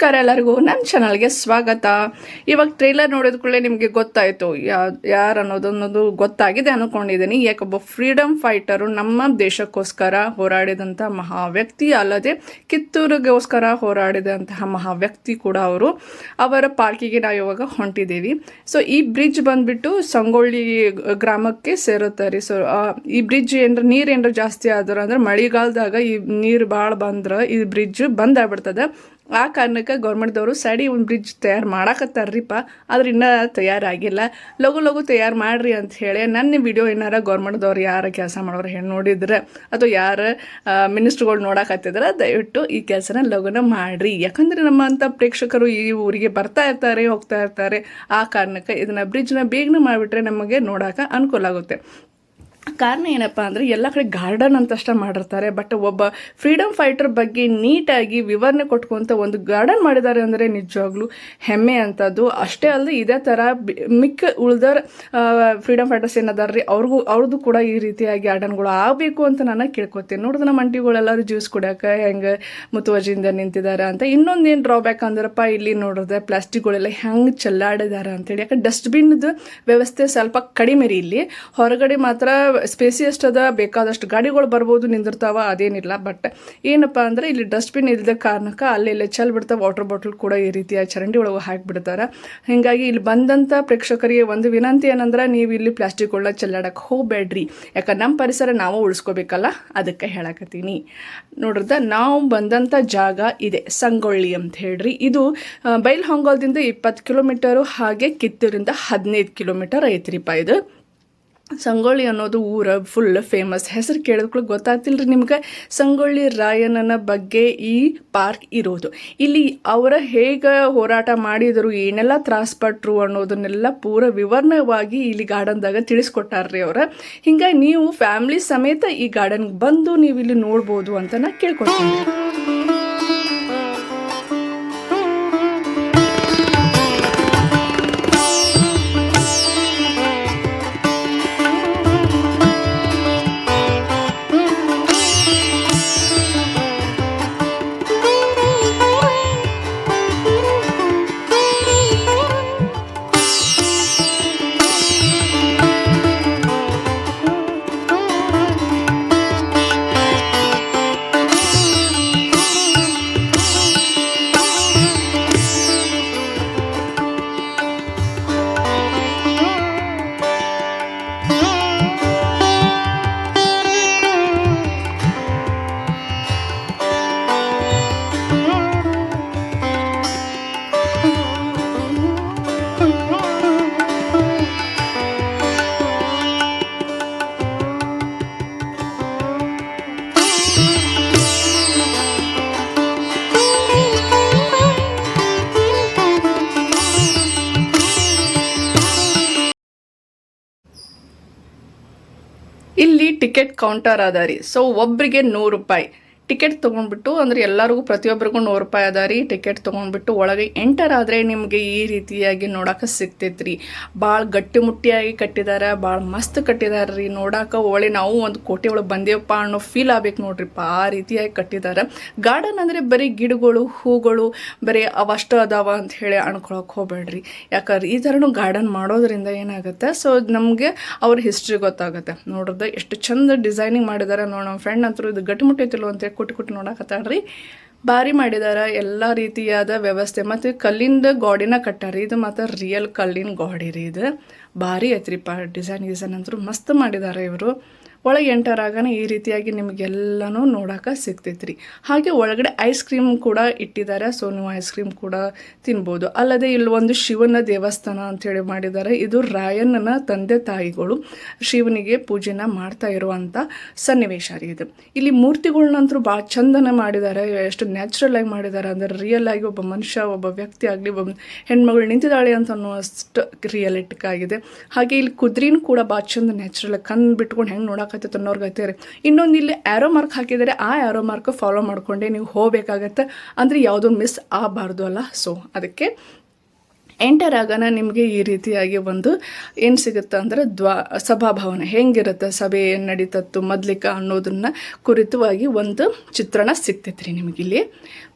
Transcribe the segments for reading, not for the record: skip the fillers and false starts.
ನಮಸ್ಕಾರ ಎಲ್ಲರಿಗೂ ನನ್ನ ಚಾನಲ್ಗೆ ಸ್ವಾಗತ. ಇವಾಗ ಟ್ರೇಲರ್ ನೋಡಿದ ಕೂಡಲೇ ನಿಮಗೆ ಗೊತ್ತಾಯಿತು ಯಾರು ಅನ್ನೋದನ್ನೋದು ಗೊತ್ತಾಗಿದೆ ಅಂದ್ಕೊಂಡಿದ್ದೀನಿ. ಯಾಕೊಬ್ಬ ಫ್ರೀಡಮ್ ಫೈಟರು ನಮ್ಮ ದೇಶಕ್ಕೋಸ್ಕರ ಹೋರಾಡಿದಂಥ ಮಹಾ ವ್ಯಕ್ತಿ, ಅಲ್ಲದೆ ಕಿತ್ತೂರಿಗೋಸ್ಕರ ಹೋರಾಡಿದಂತಹ ಮಹಾ ವ್ಯಕ್ತಿ ಕೂಡ ಅವರು. ಅವರ ಪಾರ್ಕಿಗೆ ನಾವು ಇವಾಗ ಹೊಂಟಿದ್ದೀವಿ. ಸೊ ಈ ಬ್ರಿಡ್ಜ್ ಬಂದುಬಿಟ್ಟು ಸಂಗೊಳ್ಳಿ ಗ್ರಾಮಕ್ಕೆ ಸೇರುತ್ತೆ ರೀ. ಸೊ ಈ ಬ್ರಿಡ್ಜ್ ನೀರೇನಾರ ಜಾಸ್ತಿ ಆದ್ರೆ ಅಂದ್ರೆ ಮಳೆಗಾಲದಾಗ ಈ ನೀರು ಭಾಳ ಬಂದ್ರೆ ಈ ಬ್ರಿಡ್ಜ್ ಬಂದಾಗ್ಬಿಡ್ತದೆ. ಆ ಕಾರಣಕ್ಕೆ ಗೌರ್ಮೆಂಟ್ದವರು ಸೈಡಿ ಒಂದು ಬ್ರಿಡ್ಜ್ ತಯಾರು ಮಾಡಾಕತ್ತಾರ್ರಿಪ್ಪ, ಆದ್ರೆ ಇನ್ನೂ ತಯಾರಾಗಿಲ್ಲ. ಲಘು ತಯಾರು ಮಾಡಿರಿ ಅಂತ ಹೇಳಿ ನನ್ನ ವಿಡಿಯೋ ಏನಾರ ಗೌರ್ಮೆಂಟ್ದವ್ರು ಯಾರು ಕೆಲಸ ಮಾಡೋರು ಹೇಳಿ ನೋಡಿದ್ರೆ ಅಥವಾ ಯಾರು ಮಿನಿಸ್ಟ್ರುಗಳು ನೋಡಕತ್ತಿದ್ರೆ ದಯವಿಟ್ಟು ಈ ಕೆಲಸನ ಲಘುನ ಮಾಡಿರಿ. ಯಾಕಂದರೆ ನಮ್ಮಂಥ ಪ್ರೇಕ್ಷಕರು ಈ ಊರಿಗೆ ಬರ್ತಾ ಇರ್ತಾರೆ, ಹೋಗ್ತಾ ಇರ್ತಾರೆ. ಆ ಕಾರಣಕ್ಕೆ ಇದನ್ನು ಬ್ರಿಡ್ಜ್ನ ಬೇಗನೆ ಮಾಡಿಬಿಟ್ರೆ ನಮಗೆ ನೋಡೋಕೆ ಅನುಕೂಲ ಆಗುತ್ತೆ. ಕಾರಣ ಏನಪ್ಪ ಅಂದರೆ ಎಲ್ಲ ಕಡೆ ಗಾರ್ಡನ್ ಅಂತಷ್ಟ ಮಾಡಿರ್ತಾರೆ, ಬಟ್ ಒಬ್ಬ ಫ್ರೀಡಮ್ ಫೈಟರ್ ಬಗ್ಗೆ ನೀಟಾಗಿ ವಿವರಣೆ ಕೊಟ್ಕೊಂತ ಒಂದು ಗಾರ್ಡನ್ ಮಾಡಿದ್ದಾರೆ ಅಂದರೆ ನಿಜವಾಗ್ಲೂ ಹೆಮ್ಮೆ ಅಂಥದ್ದು. ಅಷ್ಟೇ ಅಲ್ಲದೆ ಇದೇ ಥರ ಮಿಕ್ಕ ಉಳ್ದರ್ ಫ್ರೀಡಮ್ ಫೈಟರ್ಸ್ ಏನದಾರ ರೀ ಅವ್ರದ್ದು ಕೂಡ ಈ ರೀತಿಯಾಗಿ ಗಾರ್ಡನ್ಗಳು ಆಗಬೇಕು ಅಂತ ನಾನು ಕೇಳ್ಕೊತೀನಿ. ನೋಡಿದ್ರೆ ನಮ್ಮ ಅಂಟಿಗಳೆಲ್ಲರೂ ಜ್ಯೂಸ್ ಕುಡಿಯೋಕೆ ಹೆಂಗೆ ಮುತುವರ್ಜಿಯಿಂದ ನಿಂತಿದ್ದಾರೆ ಅಂತ. ಇನ್ನೊಂದೇನು ಡ್ರಾಬ್ಯಾಕ್ ಅಂದ್ರಪ್ಪ, ಇಲ್ಲಿ ನೋಡಿದ್ರೆ ಪ್ಲಾಸ್ಟಿಕ್ಗಳೆಲ್ಲ ಹೆಂಗೆ ಚೆಲ್ಲಾಡಿದ್ದಾರೆ ಅಂತೇಳಿ. ಯಾಕೆ ಡಸ್ಟ್ಬಿನ್ದು ವ್ಯವಸ್ಥೆ ಸ್ವಲ್ಪ ಕಡಿಮೆ ರೀ ಇಲ್ಲಿ. ಹೊರಗಡೆ ಮಾತ್ರ ಸ್ಪೇಸಿಯಸ್ಟ್ ಅದ, ಬೇಕಾದಷ್ಟು ಗಾಡಿಗಳು ಬರ್ಬೋದು, ನಿಂದಿರ್ತಾವ, ಅದೇನಿಲ್ಲ. ಬಟ್ ಏನಪ್ಪ ಅಂದರೆ ಇಲ್ಲಿ ಡಸ್ಟ್ಬಿನ್ ಇಲ್ಲದ ಕಾರಣಕ್ಕೆ ಅಲ್ಲೆಲ್ಲ ಚೆಲ್ ಬಿಡ್ತಾವೆ. ವಾಟರ್ ಬಾಟಲ್ ಕೂಡ ಈ ರೀತಿಯ ಚರಂಡಿ ಒಳಗೆ ಹಾಕಿಬಿಡ್ತಾರೆ. ಹೀಗಾಗಿ ಇಲ್ಲಿ ಬಂದಂಥ ಪ್ರೇಕ್ಷಕರಿಗೆ ಒಂದು ವಿನಂತಿ ಏನಂದ್ರೆ, ನೀವು ಇಲ್ಲಿ ಪ್ಲಾಸ್ಟಿಕ್ಗಳನ್ನ ಚೆಲ್ಲಾಡಕ್ಕೆ ಹೋಗಬೇಡ್ರಿ. ಯಾಕಂದ್ರೆ ನಮ್ಮ ಪರಿಸರ ನಾವು ಉಳಿಸ್ಕೋಬೇಕಲ್ಲ, ಅದಕ್ಕೆ ಹೇಳಕತ್ತೀನಿ. ನೋಡ್ರದ ನಾವು ಬಂದಂಥ ಜಾಗ ಇದೆ ಸಂಗೊಳ್ಳಿ ಅಂತ ಹೇಳ್ರಿ. ಇದು ಬೈಲ್ಹೊಂಗಲದಿಂದ 20 ಕಿಲೋಮೀಟರು, ಹಾಗೆ ಕಿತ್ತೂರಿಂದ 15 ಕಿಲೋಮೀಟರ್ ಐತ್ರಿಪ್ಪ. ಇದು ಸಂಗೊಳ್ಳಿ ಅನ್ನೋದು ಊರ ಫುಲ್ ಫೇಮಸ್. ಹೆಸರು ಕೇಳಿದ್ಕೊಳ್ಳಿ ಗೊತ್ತಾಗ್ತಿಲ್ರಿ ನಿಮ್ಗೆ. ಸಂಗೊಳ್ಳಿ ರಾಯಣ್ಣನ ಬಗ್ಗೆ ಈ ಪಾರ್ಕ್ ಇರೋದು. ಇಲ್ಲಿ ಅವರ ಹೇಗೆ ಹೋರಾಟ ಮಾಡಿದರು, ಏನೆಲ್ಲ ತ್ರಾಸಪಟ್ಟರು ಅನ್ನೋದನ್ನೆಲ್ಲ ಪೂರ ವಿವರಣವಾಗಿ ಇಲ್ಲಿ ಗಾರ್ಡನ್ದಾಗ ತಿಳಿಸ್ಕೊಟ್ಟಾರ್ರಿ ಅವ್ರ. ಹಿಂಗಾಗಿ ನೀವು ಫ್ಯಾಮ್ಲಿ ಸಮೇತ ಈ ಗಾರ್ಡನ್ಗೆ ಬಂದು ನೀವು ಇಲ್ಲಿ ನೋಡ್ಬೋದು ಅಂತ ನಾ ಕೇಳ್ಕೊತೀನಿ. ಇಲ್ಲಿ ಟಿಕೆಟ್ ಕೌಂಟರ್ ಅದ ರೀ. ಸೊ ಒಬ್ಬರಿಗೆ 100 ರೂಪಾಯಿ ಟಿಕೆಟ್ ತೊಗೊಂಡ್ಬಿಟ್ಟು, ಅಂದರೆ ಎಲ್ಲರಿಗೂ ಪ್ರತಿಯೊಬ್ಬರಿಗೂ 100 ರೂಪಾಯಿ ಅದ ರೀ. ಟಿಕೆಟ್ ತೊಗೊಂಡ್ಬಿಟ್ಟು ಒಳಗೆ ಎಂಟರ್ ಆದರೆ ನಿಮಗೆ ಈ ರೀತಿಯಾಗಿ ನೋಡೋಕೆ ಸಿಗ್ತೈತೆ ರೀ. ಭಾಳ ಗಟ್ಟಿಮುಟ್ಟಿಯಾಗಿ ಕಟ್ಟಿದ್ದಾರೆ, ಭಾಳ ಮಸ್ತ್ ಕಟ್ಟಿದ್ದಾರೆ ರೀ. ನೋಡೋಕೆ ಒಳ್ಳೆ ನಾವು ಒಂದು ಕೋಟೆ ಒಳಗೆ ಬಂದೇವಪ್ಪ ಅನ್ನೋ ಫೀಲ್ ಆಗ್ಬೇಕು ನೋಡ್ರಿಪ್ಪ, ಆ ರೀತಿಯಾಗಿ ಕಟ್ಟಿದ್ದಾರೆ. ಗಾರ್ಡನ್ ಅಂದರೆ ಬರೀ ಗಿಡಗಳು, ಹೂಗಳು ಬರೀ ಅವಷ್ಟು ಅದಾವ ಅಂತ ಹೇಳಿ ಅನ್ಕೊಳಕ್ಕೆ ಹೋಗ್ಬೇಡ್ರಿ. ಯಾಕಂದ್ರೆ ಈ ಥರನೂ ಗಾರ್ಡನ್ ಮಾಡೋದ್ರಿಂದ ಏನಾಗುತ್ತೆ, ಸೊ ನಮಗೆ ಅವ್ರ ಹಿಸ್ಟ್ರಿ ಗೊತ್ತಾಗುತ್ತೆ. ನೋಡ್ರಿ ಎಷ್ಟು ಚಂದ ಡಿಸೈನಿಂಗ್ ಮಾಡಿದ್ದಾರೆ. ನಮ್ಮ ಫ್ರೆಂಡ್ ಅಂತೂ ಇದು ಗಟ್ಟಿಮುಟ್ಟೈತಿಲ್ಲ ಅಂತೇಳಿ ಕುಟ್ಟಿ ನೋಡಕತ್ತಾಳ್ರಿ. ಭಾರಿ ಮಾಡಿದಾರ ಎಲ್ಲ ರೀತಿಯಾದ ವ್ಯವಸ್ಥೆ. ಮತ್ತು ಕಲ್ಲಿಂದ ಗಾಡಿನ ಕಟ್ಟಾರಿ. ಇದು ಮತ್ತು ರಿಯಲ್ ಕಲ್ಲಿನ ಗಾಡಿ ರೀ. ಇದು ಭಾರಿ ಐತ್ರಿಪ್ಪ. ಡಿಸೈನ್ ಅಂತೂ ಮಸ್ತ್ ಮಾಡಿದ್ದಾರೆ ಇವರು. ಒಳಗೆ ಎಂಟರ್ ಆಗೋಣ ಈ ರೀತಿಯಾಗಿ ನಿಮಗೆಲ್ಲನೂ ನೋಡೋಕೆ ಸಿಗ್ತೈತ್ರಿ. ಹಾಗೆ ಒಳಗಡೆ ಐಸ್ ಕ್ರೀಮ್ ಕೂಡ ಇಟ್ಟಿದ್ದಾರೆ. ಸೊ ನೀವು ಐಸ್ ಕ್ರೀಮ್ ಕೂಡ ತಿನ್ಬೋದು. ಅಲ್ಲದೆ ಇಲ್ಲಿ ಒಂದು ಶಿವನ ದೇವಸ್ಥಾನ ಅಂಥೇಳಿ ಮಾಡಿದ್ದಾರೆ. ಇದು ರಾಯಣ್ಣನ ತಂದೆ ತಾಯಿಗಳು ಶಿವನಿಗೆ ಪೂಜೆನ ಮಾಡ್ತಾ ಇರುವಂಥ ಸನ್ನಿವೇಶ ರೀ ಇದು. ಇಲ್ಲಿ ಮೂರ್ತಿಗಳನ್ನಂತರೂ ಭಾಳ ಚಂದನ ಮಾಡಿದ್ದಾರೆ. ಎಷ್ಟು ನ್ಯಾಚುರಲ್ ಆಗಿ ಮಾಡಿದ್ದಾರೆ ಅಂದರೆ ರಿಯಲ್ ಆಗಿ ಒಬ್ಬ ಮನುಷ್ಯ, ಒಬ್ಬ ವ್ಯಕ್ತಿ ಆಗಲಿ, ಒಬ್ಬ ಹೆಣ್ಮಗಳು ನಿಂತಿದ್ದಾಳೆ ಅಂತ ಅನ್ನೋಷ್ಟು ರಿಯಲಿಟಿಕ್ ಆಗಿದೆ. ಹಾಗೆ ಇಲ್ಲಿ ಕುದುರೆನೂ ಕೂಡ ಭಾಳ ಚಂದ ನ್ಯಾಚುರಲ್ ಕಣ್ಣು ಬಿಟ್ಕೊಂಡು ಹೆಂಗೆ ನೋಡೋಕೆ ಅನ್ನೋರ್ಗೈತೆ ರೀ. ಇನ್ನೊಂದು ಇಲ್ಲಿ ಆ್ಯರೋ ಮಾರ್ಕ್ ಹಾಕಿದರೆ, ಆ ಆ್ಯರೋ ಮಾರ್ಕ್ ಫಾಲೋ ಮಾಡಿಕೊಂಡೆ ನೀವು ಹೋಗಬೇಕಾಗತ್ತೆ. ಅಂದರೆ ಯಾವುದೋ ಮಿಸ್ ಆಗಬಾರ್ದು ಅಲ್ಲ. ಸೊ ಅದಕ್ಕೆ ಎಂಟರ್ ಆಗೋಣ ನಿಮಗೆ ಈ ರೀತಿಯಾಗಿ ಒಂದು ಏನು ಸಿಗುತ್ತೆ ಅಂದರೆ ಸಭಾಭವನ ಹೆಂಗಿರುತ್ತೆ, ಸಭೆ ಏನು ನಡೀತತ್ತು ಮೊದ್ಲಿಕ ಅನ್ನೋದನ್ನು ಕುರಿತವಾಗಿ ಒಂದು ಚಿತ್ರಣ ಸಿಗ್ತೈತ್ರಿ ನಿಮಗಿಲ್ಲಿ.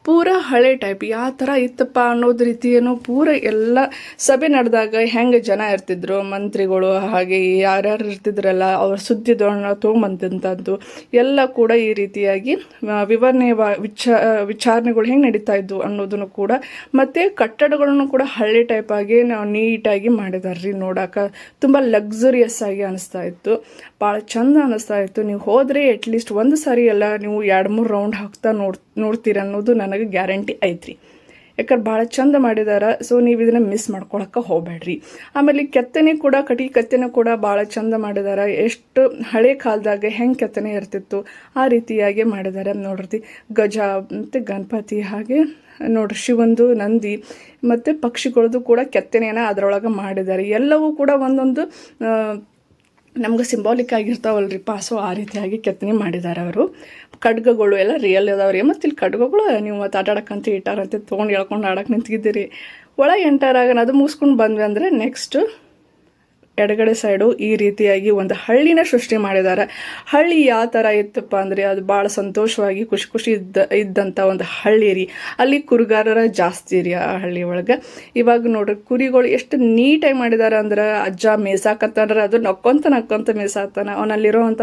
ಪೂರ ಹಳೆ ಟೈಪ್ ಯಾವ ಥರ ಇತ್ತಪ್ಪ ಅನ್ನೋದು ರೀತಿಯೇನು ಪೂರ ಎಲ್ಲ ಸಭೆ ನಡೆದಾಗ ಹೆಂಗೆ ಜನ ಇರ್ತಿದ್ರು, ಮಂತ್ರಿಗಳು ಹಾಗೆ ಯಾರ್ಯಾರು ಇರ್ತಿದ್ರಲ್ಲ ಅವ್ರ ಸುದ್ದಿದೊಳನ್ನ ತೊಗೊಂಬಂದಂಥದ್ದು ಎಲ್ಲ ಕೂಡ ಈ ರೀತಿಯಾಗಿ ವಿವರಣೆ ವಿಚಾರಣೆಗಳು ಹೆಂಗೆ ನಡೀತಾ ಇದ್ವು ಅನ್ನೋದನ್ನು ಕೂಡ, ಮತ್ತು ಕಟ್ಟಡಗಳನ್ನು ಕೂಡ ಹಳ್ಳಿ ಟೈಪ್ ಆಗಿ ನಾವು ನೀಟಾಗಿ ಮಾಡಿದಾರೆ ರೀ. ನೋಡೋಕೆ ತುಂಬ ಲಕ್ಸುರಿಯಸ್ ಆಗಿ ಅನಿಸ್ತಾ ಇತ್ತು, ಭಾಳ ಚಂದ ಅನಿಸ್ತಾ ಇತ್ತು. ನೀವು ಹೋದರೆ ಅಟ್ಲೀಸ್ಟ್ ಒಂದು ಸಾರಿ ಎಲ್ಲ ನೀವು 2-3 ರೌಂಡ್ ಹಾಕ್ತಾ ನೋಡ್ತೀರ ಅನ್ನೋದು ನನಗೆ ಗ್ಯಾರಂಟಿ ಐತ್ರಿ. ಯಾಕಂದ್ರೆ ಭಾಳ ಚಂದ ಮಾಡಿದಾರೆ. ಸೊ ನೀವು ಇದನ್ನು ಮಿಸ್ ಮಾಡ್ಕೊಳಕ್ಕೆ ಹೋಗಬೇಡ್ರಿ. ಆಮೇಲೆ ಕೆತ್ತನೆ ಕೂಡ ಕೆತ್ತನೆ ಕೂಡ ಭಾಳ ಚಂದ ಮಾಡಿದ್ದಾರೆ. ಎಷ್ಟು ಹಳೆ ಕಾಲದಾಗ ಹೆಂಗೆ ಕೆತ್ತನೆ ಇರ್ತಿತ್ತು ಆ ರೀತಿಯಾಗಿ ಮಾಡಿದ್ದಾರೆ ನೋಡ್ರಿ. ಗಜ ಮತ್ತು ಗಣಪತಿ ಹಾಗೆ ನೋಡ್ರಿ ಶಿವಂದು ನಂದಿ ಮತ್ತು ಪಕ್ಷಿಗಳದ್ದು ಕೂಡ ಕೆತ್ತನೆಯನ್ನು ಅದರೊಳಗೆ ಮಾಡಿದ್ದಾರೆ. ಎಲ್ಲವೂ ಕೂಡ ಒಂದೊಂದು ನಮ್ಗೆ ಸಿಂಬಾಲಿಕ್ ಆಗಿರ್ತಾವಲ್ರಿಪ್ಪ. ಸೊ ಆ ರೀತಿಯಾಗಿ ಕೆತ್ತನೆ ಮಾಡಿದ್ದಾರೆ ಅವರು. ಖಡ್ಗಗಳು ಎಲ್ಲ ರಿಯಲ್ ಅದಾವ್ರಿ. ಮತ್ತು ಇಲ್ಲಿ ಖಡ್ಗಗಳು ನೀವು ಮತ್ತು ಆಟಾಡಕ್ಕಂತ ಇಟ್ಟಾರಂತೆ ತೊಗೊಂಡು ಎಳ್ಕೊಂಡು ಆಡಕ್ಕೆ ನಿಂತಿದ್ದೀರಿ. ಒಳಗೆ ಎಂಟರ್ ಆಗೋಣ. ಅದು ಮುಗಿಸ್ಕೊಂಡು ಬಂದ್ವಿ ಅಂದರೆ ನೆಕ್ಸ್ಟ್ ಎಡಗಡೆ ಸೈಡು ಈ ರೀತಿಯಾಗಿ ಒಂದು ಹಳ್ಳಿನ ಸೃಷ್ಟಿ ಮಾಡಿದ್ದಾರೆ. ಹಳ್ಳಿ ಯಾವ ಥರ ಇತ್ತಪ್ಪ ಅಂದರೆ ಅದು ಭಾಳ ಸಂತೋಷವಾಗಿ ಖುಷಿ ಇದ್ದಂಥ ಒಂದು ಹಳ್ಳಿ ರೀ. ಅಲ್ಲಿ ಕುರುಗಾರರ ಜಾಸ್ತಿ ರೀ ಆ ಹಳ್ಳಿ ಒಳಗೆ. ಇವಾಗ ನೋಡ್ರಿ ಕುರಿಗಳು ಎಷ್ಟು ನೀಟಾಗಿ ಮಾಡಿದ್ದಾರೆ ಅಂದ್ರೆ ಅಜ್ಜ ಮೇಸಾಕತ್ತಂದ್ರೆ ಅದು ನಕ್ಕೊಂತ ಮೇಸಾಕ್ತಾನೆ. ಅವನಲ್ಲಿರೋವಂಥ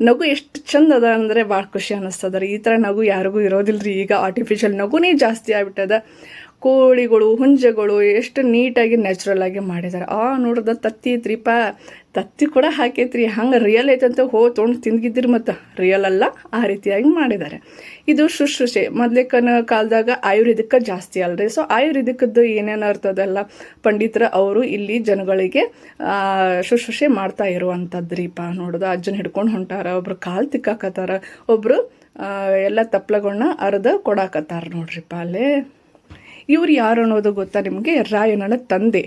ನಗು ಎಷ್ಟು ಚಂದ ಅದ ಅಂದರೆ ಭಾಳ ಖುಷಿ ಅನ್ನಿಸ್ತದ ರೀ. ಈ ಥರ ನಗು ಯಾರಿಗೂ ಇರೋದಿಲ್ಲ ರೀ. ಈಗ ಆರ್ಟಿಫಿಷಿಯಲ್ ನಗುನೇ ಜಾಸ್ತಿ ಆಗ್ಬಿಟ್ಟದ. ಕೋಳಿಗಳು ಹುಂಜಗಳು ಎಷ್ಟು ನೀಟಾಗಿ ನ್ಯಾಚುರಲ್ ಆಗಿ ಮಾಡಿದ್ದಾರೆ. ನೋಡ್ದ ತತ್ತಿ ಐತ್ರಿಪ್ಪ, ತತ್ತಿ ಕೂಡ ಹಾಕೈತ್ರಿ. ಹಂಗೆ ರಿಯಲ್ ಐತಂತ ತೊಗೊಂಡು ತಿಂದಿದ್ದಿರಿ, ಮತ್ತು ರಿಯಲ್ ಅಲ್ಲ ಆ ರೀತಿಯಾಗಿ ಮಾಡಿದ್ದಾರೆ. ಇದು ಶುಶ್ರೂಷೆ ಮೊದಲಿನ ಕಾಲದಾಗ ಆಯುರ್ವೇದಿಕ ಜಾಸ್ತಿ ಅಲ್ರಿ. ಸೊ ಆಯುರ್ವೇದಿಕದ್ದು ಏನೇನು ಇರ್ತದಲ್ಲ ಪಂಡಿತರ ಅವರು ಇಲ್ಲಿ ಜನಗಳಿಗೆ ಶುಶ್ರೂಷೆ ಮಾಡ್ತಾ ಇರುವಂಥದ್ರಿಪ್ಪ. ನೋಡೋದು ಅಜ್ಜನ ಹಿಡ್ಕೊಂಡು ಹೊಂಟಾರ, ಒಬ್ರು ಕಾಲು ತಿಕ್ಕಾಕತ್ತಾರ, ಒಬ್ಬರು ಎಲ್ಲ ತಪ್ಪಲಗಳನ್ನ ಅರ್ಧ ಕೊಡಾಕತ್ತಾರ ನೋಡ್ರಿಪ್ಪ ಅಲ್ಲೇ. ಇವ್ರು ಯಾರು ಅನ್ನೋದು ಗೊತ್ತಾ ನಿಮಗೆ? ರಾಯಣ್ಣನ ತಂದೆ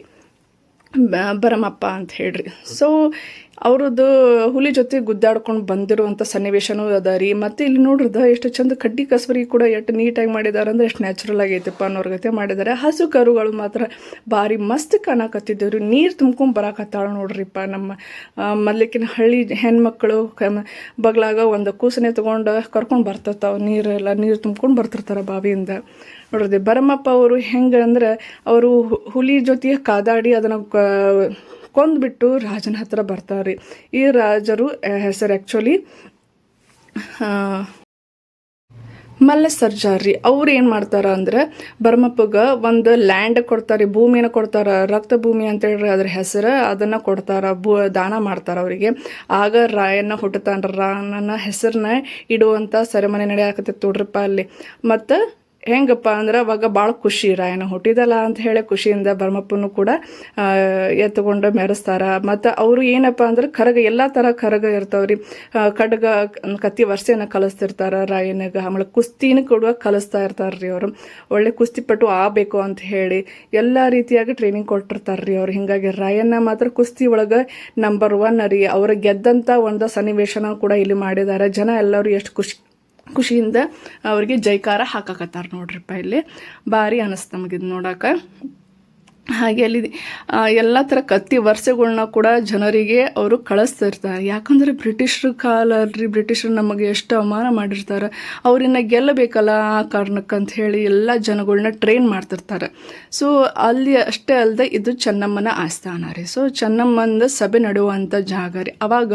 ಭರಮಪ್ಪ ಅಂತ ಹೇಳ್ರಿ. ಸೊ ಅವ್ರದ್ದು ಹುಲಿ ಜೊತೆ ಗುದ್ದಾಡ್ಕೊಂಡು ಬಂದಿರುವಂಥ ಸನ್ನಿವೇಶನೂ ಅದ ರೀ. ಮತ್ತು ಇಲ್ಲಿ ನೋಡ್ರದ ಎಷ್ಟು ಚಂದ ಕಡ್ಡಿ ಕಸಬರಿ ಕೂಡ ಎಷ್ಟು ನೀಟಾಗಿ ಮಾಡಿದ್ದಾರೆ ಅಂದರೆ ಎಷ್ಟು ನ್ಯಾಚುರಲ್ ಆಗೈತಪ್ಪ ಅನ್ನೋರ್ಗತೆ ಮಾಡಿದ್ದಾರೆ. ಹಸು ಕರುಗಳು ಮಾತ್ರ ಭಾರಿ ಮಸ್ತ್ ಕಾಣಕತ್ತಿದ್ದೇವ್ರಿ. ನೀರು ತುಂಬ್ಕೊಂಡು ಬರಾಕತ್ತಾಳ ನೋಡ್ರಿಪ್ಪ. ನಮ್ಮ ಮೊದ್ಲಿಕಿನ ಹಳ್ಳಿ ಹೆಣ್ಮಕ್ಳು ಬಗ್ಲಾಗ ಒಂದು ಕೂಸನೆ ತೊಗೊಂಡು ಕರ್ಕೊಂಡು ಬರ್ತಿರ್ತಾವೆ. ನೀರು ತುಂಬ್ಕೊಂಡು ಬರ್ತಿರ್ತಾರೆ ಬಾವಿಯಿಂದ ನೋಡ್ರಿ. ಭರಮಪ್ಪ ಅವರು ಹೆಂಗೆ ಅಂದ್ರೆ ಅವರು ಹುಲಿ ಜೊತೆ ಕಾದಾಡಿ ಅದನ್ನು ಕೊಂದ್ಬಿಟ್ಟು ರಾಜನ ಹತ್ರ ಬರ್ತಾರೆ. ಈ ರಾಜರು ಹೆಸರು ಆ್ಯಕ್ಚುಲಿ ಮಲ್ಲೆ ಸರ್ಜಾರ್ ರೀ. ಅವ್ರು ಏನು ಮಾಡ್ತಾರ ಅಂದ್ರೆ ಭರಮಪ್ಪಗೆ ಒಂದು ಲ್ಯಾಂಡ್ ಕೊಡ್ತಾರೆ, ಭೂಮಿನ ಕೊಡ್ತಾರ, ರಕ್ತ ಭೂಮಿ ಅಂತೇಳಿ ಅದ್ರ ಹೆಸರು. ಅದನ್ನು ಕೊಡ್ತಾರ, ದಾನ ಮಾಡ್ತಾರೆ ಅವರಿಗೆ. ಆಗ ರಾಯಣ್ಣ ಹುಟ್ಟುತ್ತಾನ. ರಾಯಣ್ಣನ ಹೆಸರನ್ನ ಇಡುವಂಥ ಸೆರೆಮನೆ ನಡೆಯಾಕತ್ತಿತ್ತು ನೋಡ್ರಪ್ಪ ಅಲ್ಲಿ. ಮತ್ತು ಹೆಂಗಪ್ಪ ಅಂದ್ರೆ ಅವಾಗ ಭಾಳ ಖುಷಿ, ರಾಯಣ್ಣ ಹುಟ್ಟಿದಲ್ಲ ಅಂತ ಹೇಳಿ ಖುಷಿಯಿಂದ ಭರಮಪ್ಪನೂ ಕೂಡ ಎತ್ಕೊಂಡು ಮೆರೆಸ್ತಾರೆ. ಮತ್ತು ಅವರು ಏನಪ್ಪ ಅಂದ್ರೆ ಕರಗ ಎಲ್ಲ ಥರ ಕರಗ ಇರ್ತಾವ್ರಿ. ಖಡ್ಗ ಕತ್ತಿ ವರ್ಷೆನ ಕಲಿಸ್ತಿರ್ತಾರೆ ರಾಯಣ್ಣಗೆ. ಆಮೇಲೆ ಕುಸ್ತಿನ ಕೂಡ ಕಲಿಸ್ತಾ ಇರ್ತಾರೆ ರೀ ಅವರು. ಒಳ್ಳೆ ಕುಸ್ತಿಪಟು ಆಗಬೇಕು ಅಂತ ಹೇಳಿ ಎಲ್ಲ ರೀತಿಯಾಗಿ ಟ್ರೈನಿಂಗ್ ಕೊಟ್ಟಿರ್ತಾರೆ ರೀ ಅವ್ರು. ಹೀಗಾಗಿ ರಾಯಣ್ಣ ಮಾತ್ರ ಕುಸ್ತಿ ಒಳಗೆ ನಂಬರ್ 1 ರೀ. ಅವ್ರು ಗೆದ್ದಂಥ ಒಂದು ಸನ್ನಿವೇಶನ ಕೂಡ ಇಲ್ಲಿ ಮಾಡಿದ್ದಾರೆ. ಜನ ಎಲ್ಲರೂ ಎಷ್ಟು ಖುಷಿಯಿಂದ ಅವ್ರಿಗೆ ಜೈಕಾರ ಹಾಕಕತ್ತಾರೆ ನೋಡ್ರಿಪ್ಪ. ಇಲ್ಲಿ ಭಾರಿ ಅನಿಸ್ತು ನಮಗಿದು ನೋಡೋಕೆ. ಹಾಗೆ ಅಲ್ಲಿ ಎಲ್ಲ ಥರ ಕತ್ತಿ ವರ್ಷಗಳನ್ನ ಕೂಡ ಜನರಿಗೆ ಅವರು ಕಳಿಸ್ತಾ ಇರ್ತಾರೆ. ಯಾಕಂದರೆ ಬ್ರಿಟಿಷರ ಕಾಲ ಅಲ್ರಿ. ಬ್ರಿಟಿಷರು ನಮಗೆ ಎಷ್ಟು ಅವಮಾನ ಮಾಡಿರ್ತಾರೆ, ಅವ್ರನ್ನ ಗೆಲ್ಲಬೇಕಲ್ಲ ಆ ಕಾರಣಕ್ಕಂತ ಹೇಳಿ ಎಲ್ಲ ಜನಗಳನ್ನ ಟ್ರೈನ್ ಮಾಡ್ತಿರ್ತಾರೆ. ಸೊ ಅಲ್ಲಿ ಅಷ್ಟೇ ಅಲ್ಲದೆ ಇದು ಚೆನ್ನಮ್ಮನ ಆಸ್ಥಾನ ರೀ. ಸೊ ಚೆನ್ನಮ್ಮನ ಸಭೆ ನಡೆಯುವಂಥ ಜಾಗ ರೀ. ಅವಾಗ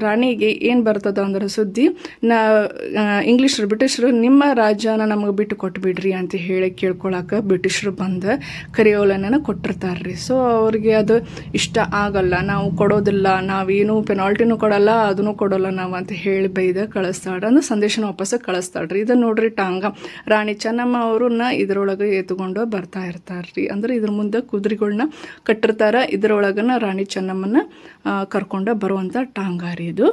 ರಾಣಿಗೆ ಏನು ಬರ್ತದ ಅಂದ್ರೆ ಸುದ್ದಿ, ಬ್ರಿಟಿಷರು ನಿಮ್ಮ ರಾಜ್ಯನ ನಮಗೆ ಬಿಟ್ಟು ಕೊಟ್ಬಿಡ್ರಿ ಅಂತ ಹೇಳಿ ಕೇಳ್ಕೊಳಕ್ಕೆ ಬ್ರಿಟಿಷರು ಬಂದು ಕರಿಯೋಲನ್ನ ಕೊಟ್ಟಿರ್ತಾರ್ರಿ. ಸೊ ಅವ್ರಿಗೆ ಅದು ಇಷ್ಟ ಆಗಲ್ಲ, ನಾವು ಕೊಡೋದಿಲ್ಲ, ನಾವೇನು ಪೆನಾಲ್ಟಿನೂ ಕೊಡಲ್ಲ, ಅದನ್ನು ಕೊಡೋಲ್ಲ ನಾವು ಅಂತ ಹೇಳಿ ಬೈದ ಕಳಿಸ್ತಾಳ್ರಿ. ಅಂದ್ರೆ ಸಂದೇಶನ ವಾಪಸ್ ಕಳಿಸ್ತಾಳ್ರಿ. ಇದನ್ನು ನೋಡ್ರಿ ಟಾಂಗ ರಾಣಿ ಚೆನ್ನಮ್ಮ ಅವ್ರನ್ನ ಇದರೊಳಗೆ ಎತ್ಕೊಂಡು ಬರ್ತಾ ಇರ್ತಾರ್ರಿ. ಅಂದ್ರೆ ಇದ್ರ ಮುಂದೆ ಕುದುರೆಗಳನ್ನ ಕಟ್ಟಿರ್ತಾರ. ಇದರೊಳಗನ ರಾಣಿ ಚೆನ್ನಮ್ಮನ ಕರ್ಕೊಂಡು ಬರುವಂಥ ಟಾಂಗ ರೀ ಇದು.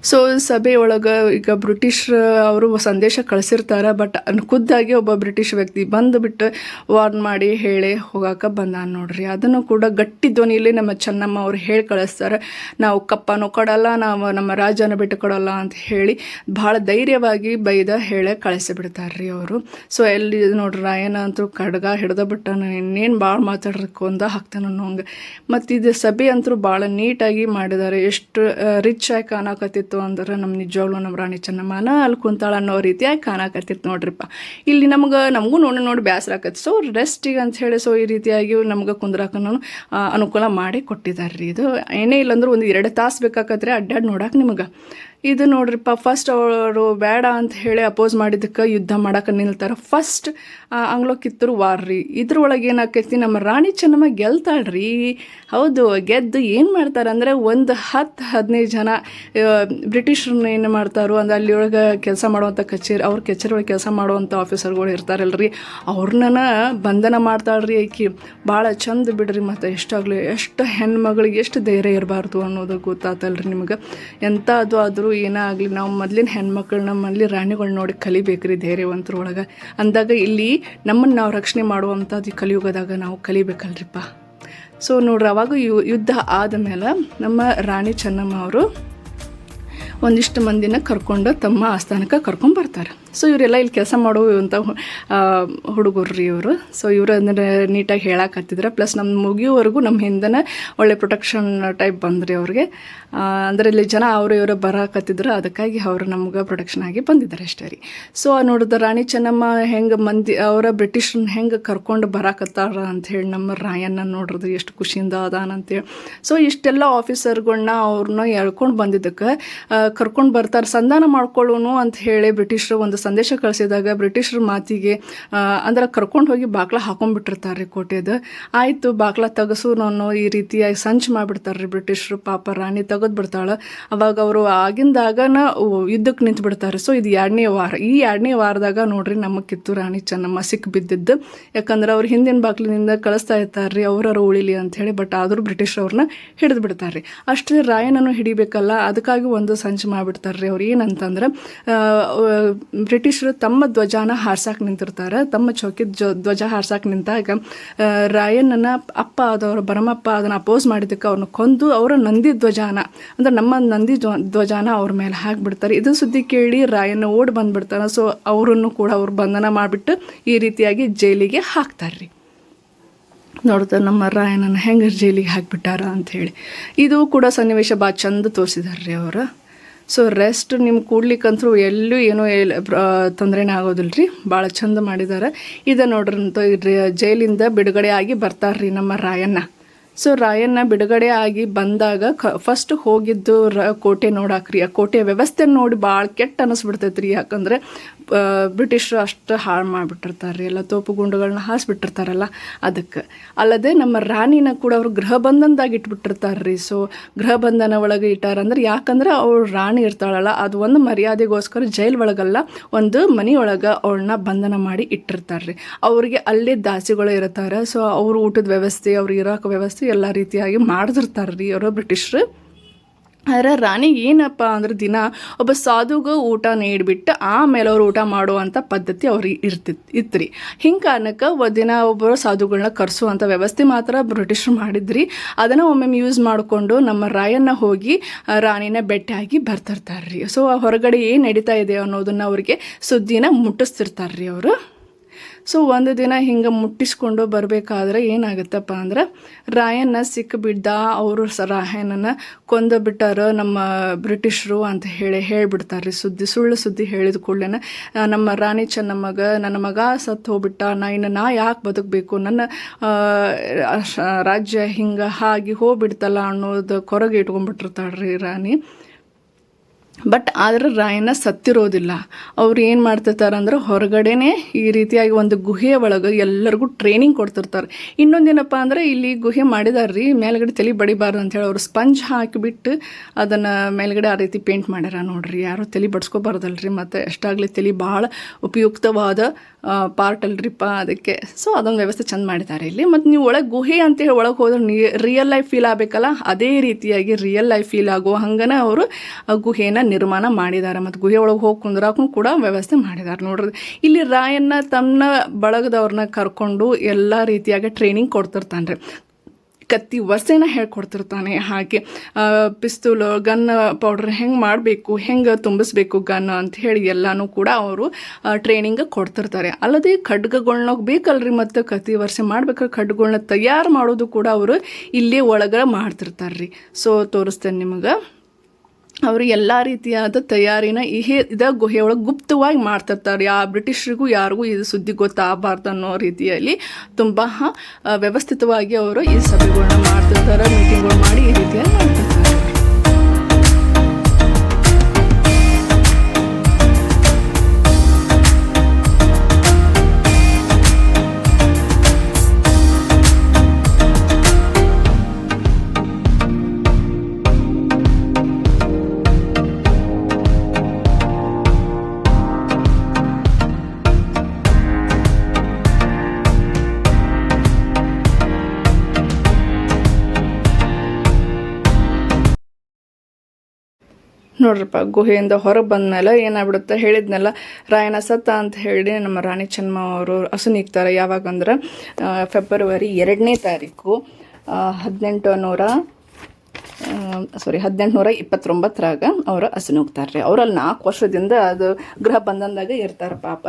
ಸೊ ಸಭೆ ಒಳಗೆ ಈಗ ಬ್ರಿಟಿಷ್ ಅವರು ಸಂದೇಶ ಕಳಿಸಿರ್ತಾರೆ, ಬಟ್ ಖುದ್ದಾಗಿ ಒಬ್ಬ ಬ್ರಿಟಿಷ್ ವ್ಯಕ್ತಿ ಬಂದುಬಿಟ್ಟು ವಾರ್ನ್ ಮಾಡಿ ಹೇಳಿ ಹೋಗಾಕ ಬಂದಾನ ನೋಡ್ರಿ. ಅದನ್ನು ಕೂಡ ಗಟ್ಟಿ ಧ್ವನಿಯಲ್ಲಿ ನಮ್ಮ ಚೆನ್ನಮ್ಮ ಅವ್ರು ಹೇಳಿ ಕಳಿಸ್ತಾರೆ, ನಾವು ಕಪ್ಪನೂ ಕೊಡಲ್ಲ, ನಾವು ನಮ್ಮ ರಾಜ್ಯನ ಬಿಟ್ಟು ಕೊಡಲ್ಲ ಅಂತ ಹೇಳಿ ಭಾಳ ಧೈರ್ಯವಾಗಿ ಬೈದ ಹೇಳಿ ಕಳಿಸಿಬಿಡ್ತಾರೆ ಅವರು. ಸೊ ಎಲ್ಲಿ ನೋಡ್ರಿ ರಾಯನ ಅಂತೂ ಕಡ್ಗ ಹಿಡ್ದ ಬಿಟ್ಟಾನ, ಇನ್ನೇನು ಭಾಳ ಮಾತಾಡ್ರಕ್ಕೆ ಒಂದ ಹಾಕ್ತಾನ ಅನ್ನೋಂಗೆ. ಮತ್ತು ಇದು ಸಭೆ ಅಂತೂ ಭಾಳ ನೀಟಾಗಿ ಮಾಡಿದ್ದಾರೆ. ಎಷ್ಟು ರಿಚ್ ಆಗಿ ಕಾಣಕತ್ತಿತ್ತು ಅಂದ್ರೆ ನಮ್ಮ ನಿಜವಾಗ್ಲೂ ನಮ್ಮ ರಾಣಿ ಚೆನ್ನಮ್ಮನ ಅಲ್ಲಿ ಕುಂತಾಳ ಅನ್ನೋ ರೀತಿಯಾಗಿ ಕಾಣಕತ್ತಿತ್ತು ನೋಡ್ರಿಪ್ಪ. ಇಲ್ಲಿ ನಮಗೂ ನೋಡಿ ಬೇಸರ ಆಕತಿ. ಸೊ ರೆಸ್ಟಿಗೆ ಅಂತ ಹೇಳಿ ಸೊ ಈ ರೀತಿಯಾಗಿ ನಮ್ಗೆ ಕುಂದ್ರಾಕನು ಅನುಕೂಲ ಮಾಡಿ ಕೊಟ್ಟಿದ್ದಾರೆ ರೀ. ಇದು ಏನೇ ಇಲ್ಲಾಂದ್ರೆ ಒಂದು 2 ತಾಸು ಬೇಕಾಕತ್ರೆ ಅಡ್ಡಾಡಿ ನೋಡಕ್ಕೆ ನಿಮ್ಗೆ. ಇದು ನೋಡ್ರಿಪ್ಪ, ಫಸ್ಟ್ ಅವರು ಬೇಡ ಅಂತ ಹೇಳಿ ಅಪೋಸ್ ಮಾಡಿದ್ದಕ್ಕೆ ಯುದ್ಧ ಮಾಡಕ್ಕೆ ನಿಲ್ತಾರೆ. ಫಸ್ಟ್ ಆಂಗ್ಲೋ ಕಿತ್ತೂರು ವಾರ್ ರೀ. ಇದ್ರೊಳಗೆ ಏನಾಕೈತಿ, ನಮ್ಮ ರಾಣಿ ಚೆನ್ನಮ್ಮ ಗೆಲ್ತಾಳ್ರಿ. ಹೌದು, ಗೆದ್ದು ಏನು ಮಾಡ್ತಾರೆ ಅಂದರೆ ಒಂದು 10-15 ಜನ ಬ್ರಿಟಿಷರನ್ನ ಏನು ಮಾಡ್ತಾರೋ ಅಂದ್ರೆ ಅಲ್ಲಿ ಒಳಗೆ ಕೆಲಸ ಮಾಡುವಂಥ ಅವ್ರ ಕಚೇರಿ ಒಳಗೆ ಕೆಲಸ ಮಾಡುವಂಥ ಆಫೀಸರ್ಗಳು ಇರ್ತಾರಲ್ರಿ, ಅವ್ರನ್ನ ಬಂಧನ ಮಾಡ್ತಾಳ್ರಿ ಆಕಿ. ಭಾಳ ಚಂದ ಬಿಡ್ರಿ. ಮತ್ತು ಎಷ್ಟು ಹೆಣ್ಮಗಳಿಗೆ ಎಷ್ಟು ಧೈರ್ಯ ಇರಬಾರ್ದು ಅನ್ನೋದು ಗೊತ್ತಾತಲ್ರಿ ನಿಮ್ಗೆ. ಎಂಥ ಅದು ಆದರೂ ಏನೇ ಆಗಲಿ ನಾವು ಮೊದಲಿನ ಹೆಣ್ಮಕ್ಳನ್ನ ಮೊದಲಿನ ರಾಣಿಗಳು ನೋಡಿ ಕಲಿಬೇಕ್ರಿ ಧೈರ್ಯವಂತರೊಳಗೆ. ಅಂದಾಗ ಇಲ್ಲಿ ನಮ್ಮನ್ನು ನಾವು ರಕ್ಷಣೆ ಮಾಡುವಂಥದ್ದು ಕಲಿಯುಗದಾಗ ನಾವು ಕಲಿಬೇಕಲ್ರಿಪ್ಪ. ಸೊ ನೋಡ್ರಿ, ಅವಾಗ ಯುದ್ಧ ಆದಮೇಲೆ ನಮ್ಮ ರಾಣಿ ಚೆನ್ನಮ್ಮ ಅವರು ಒಂದಿಷ್ಟು ಮಂದಿನ ಕರ್ಕೊಂಡು ತಮ್ಮ ಆಸ್ಥಾನಕ್ಕೆ ಕರ್ಕೊಂಬರ್ತಾರೆ. ಸೊ ಇವರೆಲ್ಲ ಇಲ್ಲಿ ಕೆಲಸ ಮಾಡುವಂಥ ಹುಡುಗರ್ರಿ ಇವರು. ಸೊ ಇವರು ಅಂದರೆ ನೀಟಾಗಿ ಹೇಳಾಕತ್ತಿದ್ರೆ, ಪ್ಲಸ್ ನಮ್ಮ ಮುಗಿಯೋವರೆಗೂ ನಮ್ಮ ಹಿಂದೆನೇ ಒಳ್ಳೆ ಪ್ರೊಟೆಕ್ಷನ್ ಟೈಪ್ ಬಂದ್ರಿ ಅವ್ರಿಗೆ. ಅಂದರೆ ಇಲ್ಲಿ ಜನ ಇವರು ಬರಾಕತ್ತಿದ್ರು, ಅದಕ್ಕಾಗಿ ಅವರು ನಮ್ಗೆ ಪ್ರೊಟೆಕ್ಷನ್ ಆಗಿ ಬಂದಿದ್ದಾರೆ ಅಷ್ಟೇ ರೀ. ಸೊ ನೋಡಿದ ರಾಣಿ ಚೆನ್ನಮ್ಮ ಹೆಂಗೆ ಅವರ ಬ್ರಿಟಿಷ್ರನ್ನ ಹೆಂಗೆ ಕರ್ಕೊಂಡು ಬರಾಕತ್ತಾರ ಅಂಥೇಳಿ ನಮ್ಮ ರಾಯಣ್ಣ ನೋಡ್ರದು ಎಷ್ಟು ಖುಷಿಯಿಂದ ಅದಾನಂತೇಳಿ. ಸೊ ಇಷ್ಟೆಲ್ಲ ಆಫೀಸರ್ಗಳನ್ನ ಅವ್ರನ್ನ ಎಳ್ಕೊಂಡು ಬಂದಿದ್ದಕ್ಕೆ ಕರ್ಕೊಂಡು ಬರ್ತಾರೆ, ಸಂಧಾನ ಮಾಡ್ಕೊಳ್ಳೋನು ಅಂತ ಹೇಳಿ ಬ್ರಿಟಿಷರು ಒಂದು ಸಂದೇಶ ಕಳಿಸಿದಾಗ ಬ್ರಿಟಿಷರ ಮಾತಿಗೆ ಅಂದ್ರೆ ಕರ್ಕೊಂಡು ಹೋಗಿ ಬಾಗ್ಲ ಹಾಕೊಂಡ್ಬಿಟ್ಟಿರ್ತಾರೆ ಕೋಟೆದು. ಆಯಿತು, ಬಾಗ್ಲ ತೆಗಸು ನಾನು ಈ ರೀತಿಯಾಗಿ ಸಂಚು ಮಾಡಿಬಿಡ್ತಾರೆ ರೀ ಬ್ರಿಟಿಷರು. ಪಾಪ ರಾಣಿ ತೆಗೆದು ಬಿಡ್ತಾಳೆ. ಅವಾಗ ಅವರು ಆಗಿಂದಾಗನ ಯುದ್ಧಕ್ಕೆ ನಿಂತು ಬಿಡ್ತಾರೆ. ಸೊ ಇದು 2ನೇ ವಾರ. ಈ 2ನೇ ವಾರದಾಗ ನೋಡ್ರಿ ನಮ್ಮ ಕಿತ್ತೂರು ರಾಣಿ ಚೆನ್ನಮ್ಮ ಸಿಕ್ಕು ಬಿದ್ದಿದ್ದು. ಯಾಕಂದ್ರೆ ಅವ್ರು ಹಿಂದಿನ ಬಾಗ್ಲಿನಿಂದ ಕಳಿಸ್ತಾ ಇರ್ತಾರೆ ರೀ ಅವ್ರವ್ರು ಉಳಿಲಿ ಅಂಥೇಳಿ, ಬಟ್ ಆದರೂ ಬ್ರಿಟಿಷರು ಅವ್ರನ್ನ ಹಿಡಿದು ಬಿಡ್ತಾರೆ ರೀ. ಅಷ್ಟೇ ರಾಯನನ್ನು ಹಿಡಿಬೇಕಲ್ಲ, ಅದಕ್ಕಾಗಿ ಒಂದು ಸಂಚು ಮಾಡಿಬಿಡ್ತಾರೆ ರೀ. ಅವ್ರು ಏನಂತಂದ್ರೆ ಬ್ರಿಟಿಷರು ತಮ್ಮ ಧ್ವಜಾನ ಹಾರ್ಸಕ್ಕೆ ನಿಂತಿರ್ತಾರೆ. ತಮ್ಮ ಚೌಕಿ ಧ್ವಜ ಹಾರ್ಸಕ್ಕೆ ನಿಂತಾಗ ರಾಯಣ್ಣನ ಅಪ್ಪ ಆದವರು ಭರಮಪ್ಪ ಅದನ್ನು ಅಪೋಸ್ ಮಾಡಿದ್ದಕ್ಕೆ ಅವ್ರನ್ನ ಕೊಂದು ಅವರ ನಂದಿ ಧ್ವಜಾನ ಅಂದ್ರೆ ನಮ್ಮ ನಂದಿ ಧ್ವಜಾನ ಅವ್ರ ಮೇಲೆ ಹಾಕಿಬಿಡ್ತಾರೆ. ಇದು ಸುದ್ದಿ ಕೇಳಿ ರಾಯಣ್ಣ ಓಡಿ ಬಂದುಬಿಡ್ತಾನೆ. ಸೊ ಅವರನ್ನು ಕೂಡ ಅವ್ರು ಬಂಧನ ಮಾಡಿಬಿಟ್ಟು ಈ ರೀತಿಯಾಗಿ ಜೈಲಿಗೆ ಹಾಕ್ತಾರೆ ರೀ. ನೋಡ್ತಾರೆ ನಮ್ಮ ರಾಯಣ್ಣನ ಹೆಂಗೆ ಜೈಲಿಗೆ ಹಾಕಿಬಿಟ್ಟಾರ ಅಂಥೇಳಿ. ಇದು ಕೂಡ ಸನ್ನಿವೇಶ ಭಾಳ ಚಂದ ತೋರಿಸಿದಾರೆ ರೀ ಅವರು. ಸೊ ರೆಸ್ಟ್ ನಿಮ್ಗೆ ಕೂಡ್ಲಿಕ್ಕಂತೂ ಎಲ್ಲೂ ಏನೂ ತೊಂದರೆನೇ ಆಗೋದಿಲ್ಲ ರೀ. ಭಾಳ ಚಂದ ಮಾಡಿದ್ದಾರೆ. ಇದು ನೋಡ್ರಿ ಜೈಲಿಂದ ಬಿಡುಗಡೆ ಆಗಿ ಬರ್ತಾರ್ರಿ ನಮ್ಮ ರಾಯಣ್ಣ. ಸೊ ರಾಯಣ್ಣ ಬಿಡುಗಡೆ ಆಗಿ ಬಂದಾಗ ಫಸ್ಟ್ ಹೋಗಿದ್ದು ಕೋಟೆ ನೋಡಾಕ್ರಿ. ಆ ಕೋಟೆಯ ವ್ಯವಸ್ಥೆ ನೋಡಿ ಭಾಳ ಕೆಟ್ಟ ಅನ್ನಿಸ್ಬಿಡ್ತೈತೆ ರೀ. ಯಾಕಂದರೆ ಬ್ರಿಟಿಷರು ಅಷ್ಟು ಹಾಳು ಮಾಡಿಬಿಟ್ಟಿರ್ತಾರೆ ರೀ, ಎಲ್ಲ ತೋಪು ಗುಂಡುಗಳನ್ನ ಹಾರಿಸ್ಬಿಟ್ಟಿರ್ತಾರಲ್ಲ ಅದಕ್ಕೆ. ಅಲ್ಲದೆ ನಮ್ಮ ರಾಣಿನ ಕೂಡ ಅವರು ಗೃಹ ಬಂಧನದಾಗ ಇಟ್ಬಿಟ್ಟಿರ್ತಾರೆ ರೀ. ಸೊ ಗೃಹ ಬಂಧನ ಒಳಗೆ ಇಟ್ಟಾರಂದ್ರೆ ಯಾಕಂದ್ರೆ ಅವ್ರು ರಾಣಿ ಇರ್ತಾಳಲ್ಲ, ಅದು ಒಂದು ಮರ್ಯಾದೆಗೋಸ್ಕರ ಜೈಲ್ ಒಳಗಲ್ಲ ಒಂದು ಮನೆಯೊಳಗೆ ಅವಳನ್ನ ಬಂಧನ ಮಾಡಿ ಇಟ್ಟಿರ್ತಾರೆ ರೀ. ಅವ್ರಿಗೆ ಅಲ್ಲೇ ದಾಸಿಗಳು ಇರ್ತಾರೆ. ಸೊ ಅವ್ರ ಊಟದ ವ್ಯವಸ್ಥೆ, ಅವ್ರು ಇರೋಕೆ ವ್ಯವಸ್ಥೆ ಎಲ್ಲ ರೀತಿಯಾಗಿ ಮಾಡಿದಿರ್ತಾರೆ ರೀ ಅವರು ಬ್ರಿಟಿಷರು. ಆದರೆ ರಾಣಿಗೆ ಏನಪ್ಪ ಅಂದ್ರೆ ದಿನ ಒಬ್ಬ ಸಾಧುಗೂ ಊಟ ನೀಡಿಬಿಟ್ಟು ಆಮೇಲೆ ಅವ್ರು ಊಟ ಮಾಡುವಂಥ ಪದ್ಧತಿ ಅವ್ರಿಗೆ ಇತ್ತು ರೀ. ಹಿಂಗೆ ಕಾರಣಕ್ಕೆ ದಿನ ಒಬ್ಬರು ಸಾಧುಗಳನ್ನ ಕರೆಸುವಂಥ ವ್ಯವಸ್ಥೆ ಮಾತ್ರ ಬ್ರಿಟಿಷರು ಮಾಡಿದ್ರಿ. ಅದನ್ನು ಒಮ್ಮೊಮ್ಮೆ ಯೂಸ್ ಮಾಡಿಕೊಂಡು ನಮ್ಮ ರಾಯಣ್ಣ ಹೋಗಿ ರಾಣಿನ ಭೇಟಿಯಾಗಿ ಬರ್ತಿರ್ತಾರೆ ರೀ. ಸೊ ಹೊರಗಡೆ ಏನು ನಡೀತಾ ಇದೆ ಅನ್ನೋದನ್ನು ಅವ್ರಿಗೆ ಸುದ್ದಿನ ಮುಟ್ಟಿಸ್ತಿರ್ತಾರೆ ರೀ ಅವರು. ಸೊ ಒಂದು ದಿನ ಹಿಂಗೆ ಮುಟ್ಟಿಸ್ಕೊಂಡು ಬರಬೇಕಾದ್ರೆ ಏನಾಗುತ್ತಪ್ಪ ಅಂದ್ರೆ ರಾಯಣ್ಣ ಸಿಕ್ಕಿಬಿದ್ದ. ಅವರು ರಾಯಣ್ಣನ ಕೊಂದು ಬಿಟ್ಟಾರ ನಮ್ಮ ಬ್ರಿಟಿಷರು ಅಂತ ಹೇಳಿಬಿಡ್ತಾರೆ ರೀ. ಸುಳ್ಳು ಸುದ್ದಿ ಹೇಳಿದ ಕೂಡಲೇ ನಮ್ಮ ರಾಣಿ ಚೆನ್ನಮ್ಮಗ ನನ್ನ ಮಗ ಸತ್ತು ಹೋಗ್ಬಿಟ್ಟ, ನಾ ಯಾಕೆ ಬದುಕಬೇಕು, ನನ್ನ ರಾಜ್ಯ ಹಿಂಗೆ ಹಾಗೆ ಹೋಗ್ಬಿಡ್ತಲ್ಲ ಅನ್ನೋದು ಕೊರಗೆ ಇಟ್ಕೊಂಡ್ಬಿಟ್ಟಿರ್ತಾಳೆ ರೀ ರಾಣಿ. ಬಟ್ ಆದರೆ ರಾಯಣ್ಣ ಸತ್ತಿರೋದಿಲ್ಲ. ಅವ್ರು ಏನು ಮಾಡ್ತಿರ್ತಾರೆ ಅಂದ್ರೆ ಹೊರಗಡೆನೇ ಈ ರೀತಿಯಾಗಿ ಒಂದು ಗುಹೆಯ ಒಳಗೆ ಎಲ್ಲರಿಗೂ ಟ್ರೈನಿಂಗ್ ಕೊಡ್ತಿರ್ತಾರೆ. ಇನ್ನೊಂದೇನಪ್ಪ ಅಂದರೆ ಇಲ್ಲಿ ಗುಹೆ ಮಾಡಿದಾರೆ ರೀ, ಮೇಲ್ಗಡೆ ತಲೆ ಬಡಿಬಾರ್ದು ಅಂಥೇಳಿ ಅವರು ಸ್ಪಂಜ್ ಹಾಕಿಬಿಟ್ಟು ಅದನ್ನು ಮೇಲ್ಗಡೆ ಆ ರೀತಿ ಪೇಂಟ್ ಮಾಡ್ಯಾರ ನೋಡ್ರಿ. ಯಾರು ತಲೆ ಬಡ್ಸ್ಕೊಬಾರ್ದಲ್ರಿ, ಮತ್ತು ಎಷ್ಟಾಗಲಿ ತಲೆ ಭಾಳ ಉಪಯುಕ್ತವಾದ ಪಾರ್ಟ್ ಅಲ್ರಿಪ್ಪ ಅದಕ್ಕೆ. ಸೊ ಅದೊಂದು ವ್ಯವಸ್ಥೆ ಚೆಂದ ಮಾಡಿದ್ದಾರೆ ಇಲ್ಲಿ. ಮತ್ತು ನೀವು ಒಳಗೆ ಗುಹೆ ಅಂತೇಳಿ ಒಳಗೆ ಹೋದ್ರೆ ರಿಯಲ್ ಲೈಫ್ ಫೀಲ್ ಆಗಬೇಕಲ್ಲ, ಅದೇ ರೀತಿಯಾಗಿ ರಿಯಲ್ ಲೈಫ್ ಫೀಲ್ ಆಗೋ ಹಂಗನ ಅವರು ಗುಹೆನ ನಿರ್ಮಾಣ ಮಾಡಿದ್ದಾರೆ ಮತ್ತು ಗುಹೆ ಒಳಗೆ ಹೋಗಿ ಕುಂದ್ರಾಕು ಕೂಡ ವ್ಯವಸ್ಥೆ ಮಾಡಿದ್ದಾರೆ ನೋಡ್ರಿ. ಇಲ್ಲಿ ರಾಯಣ್ಣ ತಮ್ಮ ಬಳಗದವ್ರನ್ನ ಕರ್ಕೊಂಡು ಎಲ್ಲ ರೀತಿಯಾಗಿ ಟ್ರೈನಿಂಗ್ ಕೊಡ್ತಿರ್ತಾನೆ ರೀ. ಕತ್ತಿ ವಸೆನ ಹೇಳ್ಕೊಡ್ತಿರ್ತಾನೆ. ಹಾಗೆ ಪಿಸ್ತೂಲು ಗನ್ ಪೌಡ್ರ್ ಹೆಂಗೆ ಮಾಡಬೇಕು, ಹೆಂಗೆ ತುಂಬಿಸ್ಬೇಕು ಗನ್ ಅಂತ ಹೇಳಿ ಎಲ್ಲನೂ ಕೂಡ ಅವರು ಟ್ರೈನಿಂಗ್ ಕೊಡ್ತಿರ್ತಾರೆ. ಅಲ್ಲದೆ ಖಡ್ಗಗಳ್ನ ಬೇಕಲ್ರಿ, ಮತ್ತು ಕತ್ತಿ ವರ್ಷೆ ಮಾಡ್ಬೇಕಾದ್ರೆ ಖಡ್ಗಗಳನ್ನ ತಯಾರು ಮಾಡೋದು ಕೂಡ ಅವರು ಇಲ್ಲೇ ಒಳಗೆ ಮಾಡ್ತಿರ್ತಾರೆ ರೀ. ಸೊ ತೋರಿಸ್ತೇನೆ ನಿಮಗೆ. ಅವರು ಎಲ್ಲ ರೀತಿಯಾದ ತಯಾರಿನ ಇದ ಗುಹೆಯೊಳಗೆ ಗುಪ್ತವಾಗಿ ಮಾಡ್ತಿರ್ತಾರೆ. ಬ್ರಿಟಿಷರಿಗೂ ಯಾರಿಗೂ ಇದು ಸುದ್ದಿ ಗೊತ್ತಾಗಬಾರ್ದು ಅನ್ನೋ ರೀತಿಯಲ್ಲಿ ತುಂಬ ವ್ಯವಸ್ಥಿತವಾಗಿ ಅವರು ಈ ಸಭೆಗಳನ್ನ ಮಾಡ್ತಿರ್ತಾರೆ, ಮೀಟಿಂಗ್ಗಳು ಮಾಡಿ ಈ ರೀತಿಯಾಗಿ ಮಾಡ್ತಿರ್ತಾರೆ. ನೋಡ್ರಪ್ಪ, ಗುಹೆಯಿಂದ ಹೊರಗೆ ಬಂದಮೇಲೆ ಏನಾಗ್ಬಿಡುತ್ತೆ ಹೇಳಿದ್ನೆಲ್ಲ, ರಾಯಣ್ಣ ಸತ್ತ ಅಂತ ಹೇಳಿ ನಮ್ಮ ರಾಣಿ ಚೆನ್ನಮ್ಮ ಅವರು ಅಸುನೀಗ್ತಾರೆ. ಯಾವಾಗಂದ್ರೆ ಫೆಬ್ರವರಿ 2ನೇ ತಾರೀಕು 1829ರಾಗ ಅವರು ಅಸುನೀಗ್ತಾರೆ ರೀ. ಅವರಲ್ಲಿ 4 ವರ್ಷದಿಂದ ಅದು ಗೃಹ ಬಂಧನದಾಗ ಇರ್ತಾರೆ ಪಾಪ.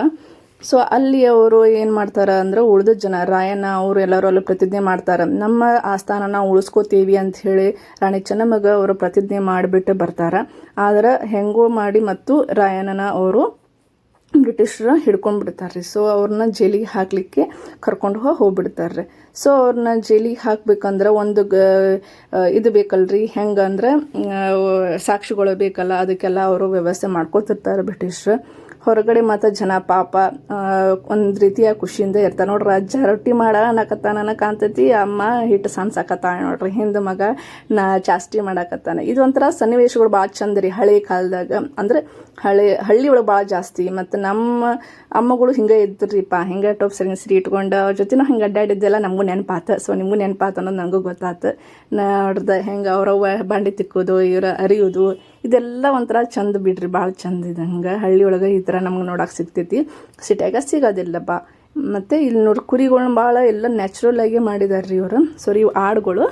ಸೊ ಅಲ್ಲಿ ಅವರು ಏನು ಮಾಡ್ತಾರೆ ಅಂದ್ರೆ, ಉಳಿದ ಜನ ರಾಯಣ್ಣ ಅವರು ಎಲ್ಲರೂ ಅಲ್ಲಿ ಪ್ರತಿಜ್ಞೆ ಮಾಡ್ತಾರೆ, ನಮ್ಮ ಆಸ್ಥಾನ ನಾವು ಉಳಿಸ್ಕೋತೀವಿ ಅಂತ ಹೇಳಿ ರಾಣಿ ಚೆನ್ನಮ್ಮಗ ಅವರು ಪ್ರತಿಜ್ಞೆ ಮಾಡಿಬಿಟ್ಟು ಬರ್ತಾರೆ. ಆದರೆ ಹೆಂಗೋ ಮಾಡಿ ಮತ್ತು ರಾಯಣ್ಣನ ಅವರು ಬ್ರಿಟಿಷರು ಹಿಡ್ಕೊಂಡ್ಬಿಡ್ತಾರೆ ರೀ. ಸೊ ಅವ್ರನ್ನ ಜೈಲಿಗೆ ಹಾಕಲಿಕ್ಕೆ ಕರ್ಕೊಂಡು ಹೋಗ್ಬಿಡ್ತಾರೆ ರೀ. ಸೊ ಅವ್ರನ್ನ ಜೈಲಿಗೆ ಹಾಕ್ಬೇಕಂದ್ರೆ ಒಂದು ಇದು ಬೇಕಲ್ರಿ, ಹೆಂಗಂದ್ರೆ ಸಾಕ್ಷಿಗಳು ಬೇಕಲ್ಲ, ಅದಕ್ಕೆಲ್ಲ ಅವರು ವ್ಯವಸ್ಥೆ ಮಾಡ್ಕೊತಿರ್ತಾರೆ ಬ್ರಿಟಿಷರು. ಹೊರಗಡೆ ಮತ್ತು ಜನ ಪಾಪ ಒಂದು ರೀತಿಯ ಖುಷಿಯಿಂದ ಇರ್ತಾರೆ. ನೋಡ್ರಿ, ಅಜ್ಜ ರೊಟ್ಟಿ ಅನ್ನಕತ್ತಾನ ಕಾಣ್ತೈತಿ, ಅಮ್ಮ ಹಿಟ್ಟು ಸಾಕಾತಾಳ ನೋಡ್ರಿ, ಹಿಂದೆ ಮಗ ಚಾಸ್ತಿ ಮಾಡಾಕತ್ತಾನ. ಇದು ಒಂಥರ ಸನ್ನಿವೇಶಗಳು ಭಾಳ ಚಂದ ರೀ. ಹಳೆ ಕಾಲದಾಗ ಅಂದ್ರೆ ಹಳ್ಳಿ ಒಳಗೆ ಭಾಳ ಜಾಸ್ತಿ. ಮತ್ತು ನಮ್ಮ ಅಮ್ಮಗಳು ಹಿಂಗೆ ಇದ್ರಿಪ್ಪ, ಹಿಂಗೆ ಟೊಪ್ ಸರಿ ಇಟ್ಕೊಂಡು ಅವ್ರ ಜೊತೆ ನಾವು ಹಿಂಗೆ ಅಡ್ಡಾಡಿದ್ದೆಲ್ಲ ನಮಗೂ ನೆನಪಾತು. ಸೊ ನಿಮಗೂ ನೆನಪಾತು ಅನ್ನೋದು ನನಗೂ ಗೊತ್ತಾತು. ನೋಡ್ದೆ ಹೆಂಗೆ ಅವ್ರವ್ವ ಬಾಂಡೆ ತಿಕ್ಕೋದು, ಇವ್ರ ಅರಿಯೋದು, ಇದೆಲ್ಲ ಒಂಥರ ಚಂದ ಬಿಡ್ರಿ, ಭಾಳ ಚಂದ ಇದೆ. ಹಂಗೆ ಹಳ್ಳಿ ಒಳಗೆ ಈ ಥರ ನಮ್ಗೆ ನೋಡೋಕೆ ಸಿಗ್ತೈತಿ, ಸಿಟಿಯಾಗ ಸಿಗೋದಿಲ್ಲಪ್ಪ. ಮತ್ತು ಇಲ್ಲಿ ನೋಡಿ ಕುರಿಗಳ್ನ ಭಾಳ ಎಲ್ಲ ನ್ಯಾಚುರಲ್ ಆಗಿ ಮಾಡಿದಾರೆ ರೀ ಇವರು. ಸಾರಿ, ಆಡುಗಳು